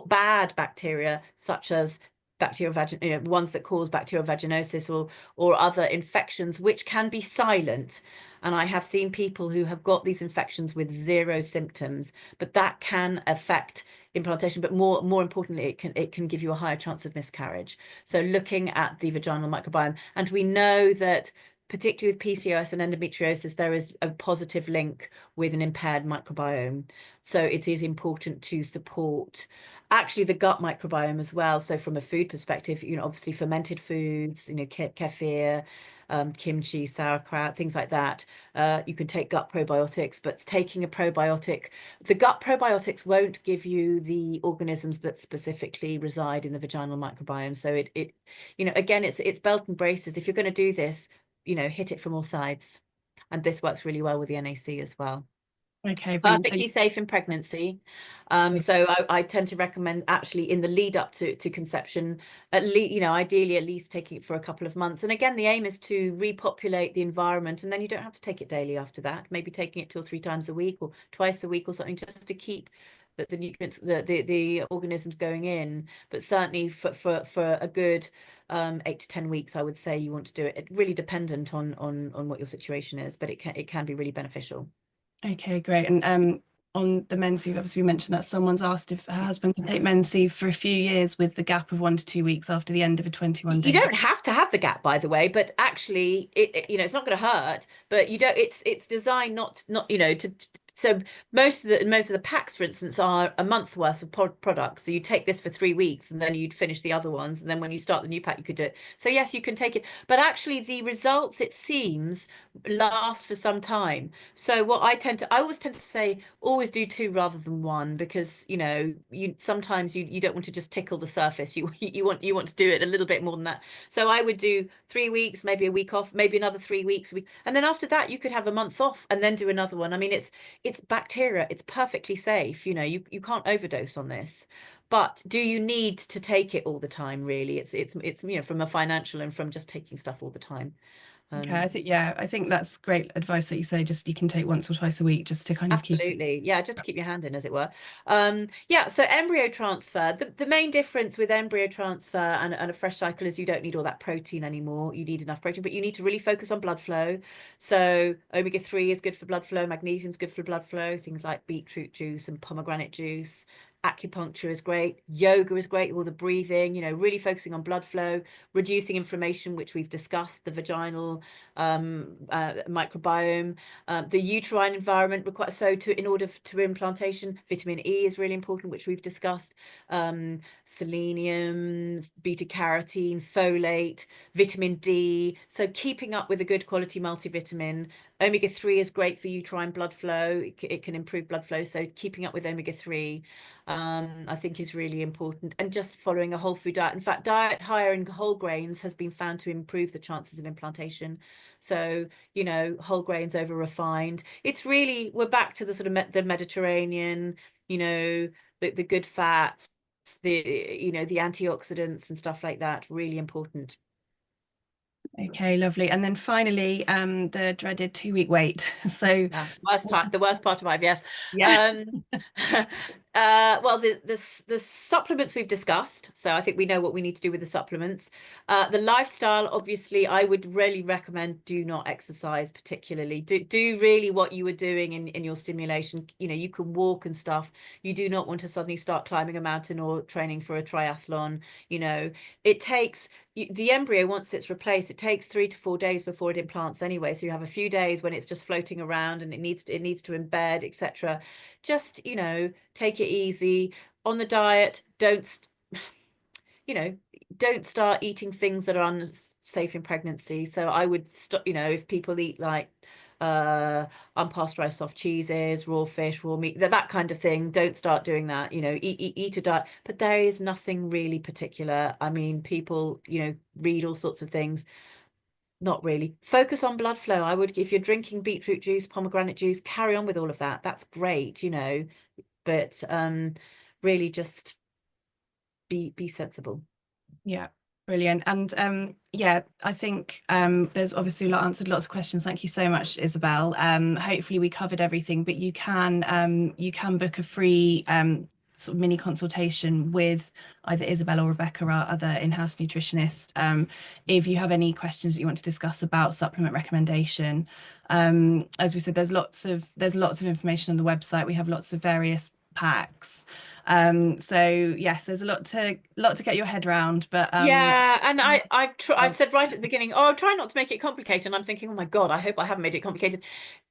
bad bacteria such as bacterial ones that cause bacterial vaginosis or other infections which can be silent. And I have seen people who have got these infections with zero symptoms, but that can affect implantation. But more importantly, it can give you a higher chance of miscarriage. So looking at the vaginal microbiome, and we know that particularly with PCOS and endometriosis, there is a positive link with an impaired microbiome. So it is important to support actually the gut microbiome as well. So from a food perspective, obviously fermented foods, kefir, kimchi, sauerkraut, things like that. You can take gut probiotics, but taking a probiotic, the gut probiotics won't give you the organisms that specifically reside in the vaginal microbiome. So again, it's belt and braces. If you're going to do this, hit it from all sides. And this works really well with the NAC as well. Okay, brilliant. Perfectly safe in pregnancy. So I tend to recommend actually in the lead up to conception, at least, ideally at least taking it for a couple of months. And again, the aim is to repopulate the environment, and then you don't have to take it daily after that. Maybe taking it 2 or 3 times a week or twice a week or something, just to keep the nutrients, the organisms going in. But certainly for a good 8 to 10 weeks, I would say you want to do it. It really dependent on what your situation is, but it can be really beneficial. Okay, great. And on the Menses, obviously we mentioned that someone's asked if her husband can take Menses for a few years with the gap of 1 to 2 weeks after the end of a 21-day. You don't have to have the gap, by the way, but actually it's not going to hurt, but you don't, it's designed not to. So most of the packs, for instance, are a month worth of products. So you take this for 3 weeks and then you'd finish the other ones. And then when you start the new pack, you could do it. So yes, you can take it. But actually the results, it seems, last for some time. So what I always tend to say, always do 2 rather than 1, because, you sometimes you don't want to just tickle the surface. You want to do it a little bit more than that. So I would do 3 weeks, maybe a week off, maybe another 3 weeks, and then after that you could have a month off and then do another one. I mean, it's bacteria. It's perfectly safe. You can't overdose on this. But do you need to take it all the time, really? It's from a financial and from just taking stuff all the time. Okay, I think that's great advice that you say just you can take once or twice a week just to kind of keep it. Absolutely. Yeah, just to keep your hand in, as it were. Yeah, so embryo transfer. The main difference with embryo transfer and a fresh cycle is you don't need all that protein anymore. You need enough protein, but you need to really focus on blood flow. So omega-3 is good for blood flow, magnesium is good for blood flow, things like beetroot juice and pomegranate juice. Acupuncture is great. Yoga is great. All the breathing, really focusing on blood flow, reducing inflammation, which we've discussed, the vaginal microbiome, the uterine environment requires, so in order to implantation, vitamin E is really important, which we've discussed, selenium, beta carotene, folate, vitamin D. So keeping up with a good quality multivitamin. Omega-3 is great for uterine blood flow. It can improve blood flow. So keeping up with omega-3, I think is really important. And just following a whole food diet. In fact, diet higher in whole grains has been found to improve the chances of implantation. So, whole grains over refined. It's really, we're back to the sort of the Mediterranean, the good fats, the antioxidants and stuff like that. Really important. Okay, lovely. And then finally, the dreaded 2-week wait. So Yeah, the worst part of IVF. yeah. Well, the supplements we've discussed, so I think we know what we need to do with the supplements. The lifestyle, obviously, I would really recommend do not exercise particularly. Do really what you were doing in your stimulation. You can walk and stuff. You do not want to suddenly start climbing a mountain or training for a triathlon. It takes the embryo, once it's replaced, it takes 3 to 4 days before it implants anyway. So you have a few days when it's just floating around and it needs to embed, etc. Just, take it easy on the diet. Don't start eating things that are unsafe in pregnancy. So I would stop, if people eat like unpasteurized soft cheeses, raw fish, raw meat, that kind of thing, don't start doing that. Eat a diet, but there is nothing really particular. I mean, people read all sorts of things. Not really. Focus on blood flow. I would, if you're drinking beetroot juice, pomegranate juice, carry on with all of that. That's great, but really just be sensible. Yeah, brilliant. And I think there's obviously answered lots of questions. Thank you so much, Isabel. Hopefully we covered everything, but you can book a free sort of mini consultation with either Isabel or Rebecca, our other in-house nutritionist, if you have any questions that you want to discuss about supplement recommendation. As we said, there's lots of information on the website. We have lots of various packs. So yes, there's a lot to get your head around, but Yeah, and I well, said right at the beginning, oh, try not to make it complicated. And I'm thinking, oh my God, I hope I haven't made it complicated.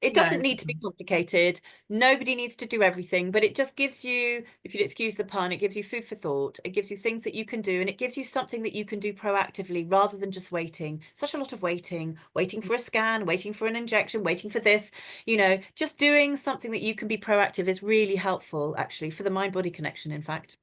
It no. doesn't need to be complicated. Nobody needs to do everything, but it just gives you, if you'd excuse the pun, it gives you food for thought. It gives you things that you can do, and it gives you something that you can do proactively rather than just waiting. Such a lot of waiting, waiting for a scan, waiting for an injection, waiting for this, just doing something that you can be proactive is really helpful, actually, for the mind-body connection, in fact.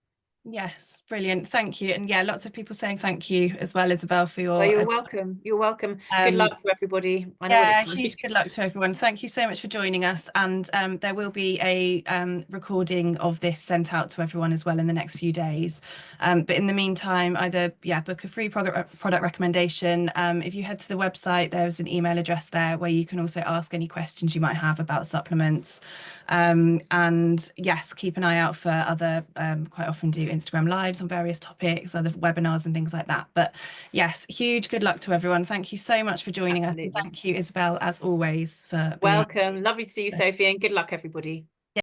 Yes, brilliant. Thank you. And yeah, lots of people saying thank you as well, Isabel, for Oh, your you're welcome. You're welcome. Good um luck to everybody. I know what it's yeah, like. huge good luck to everyone. Thank you so much for joining us. And there will be a recording of this sent out to everyone as well in the next few days. But in the meantime, either book a free product recommendation. If you head to the website, there's an email address there where you can also ask any questions you might have about supplements. And yes, keep an eye out for other quite often do Instagram lives on various topics, other webinars and things like that. But yes, huge good luck to everyone. Thank you so much for joining us. And Absolutely. thank you, Isabel, as always, for being Welcome. Lovely to see you, Sophie, and good luck, everybody.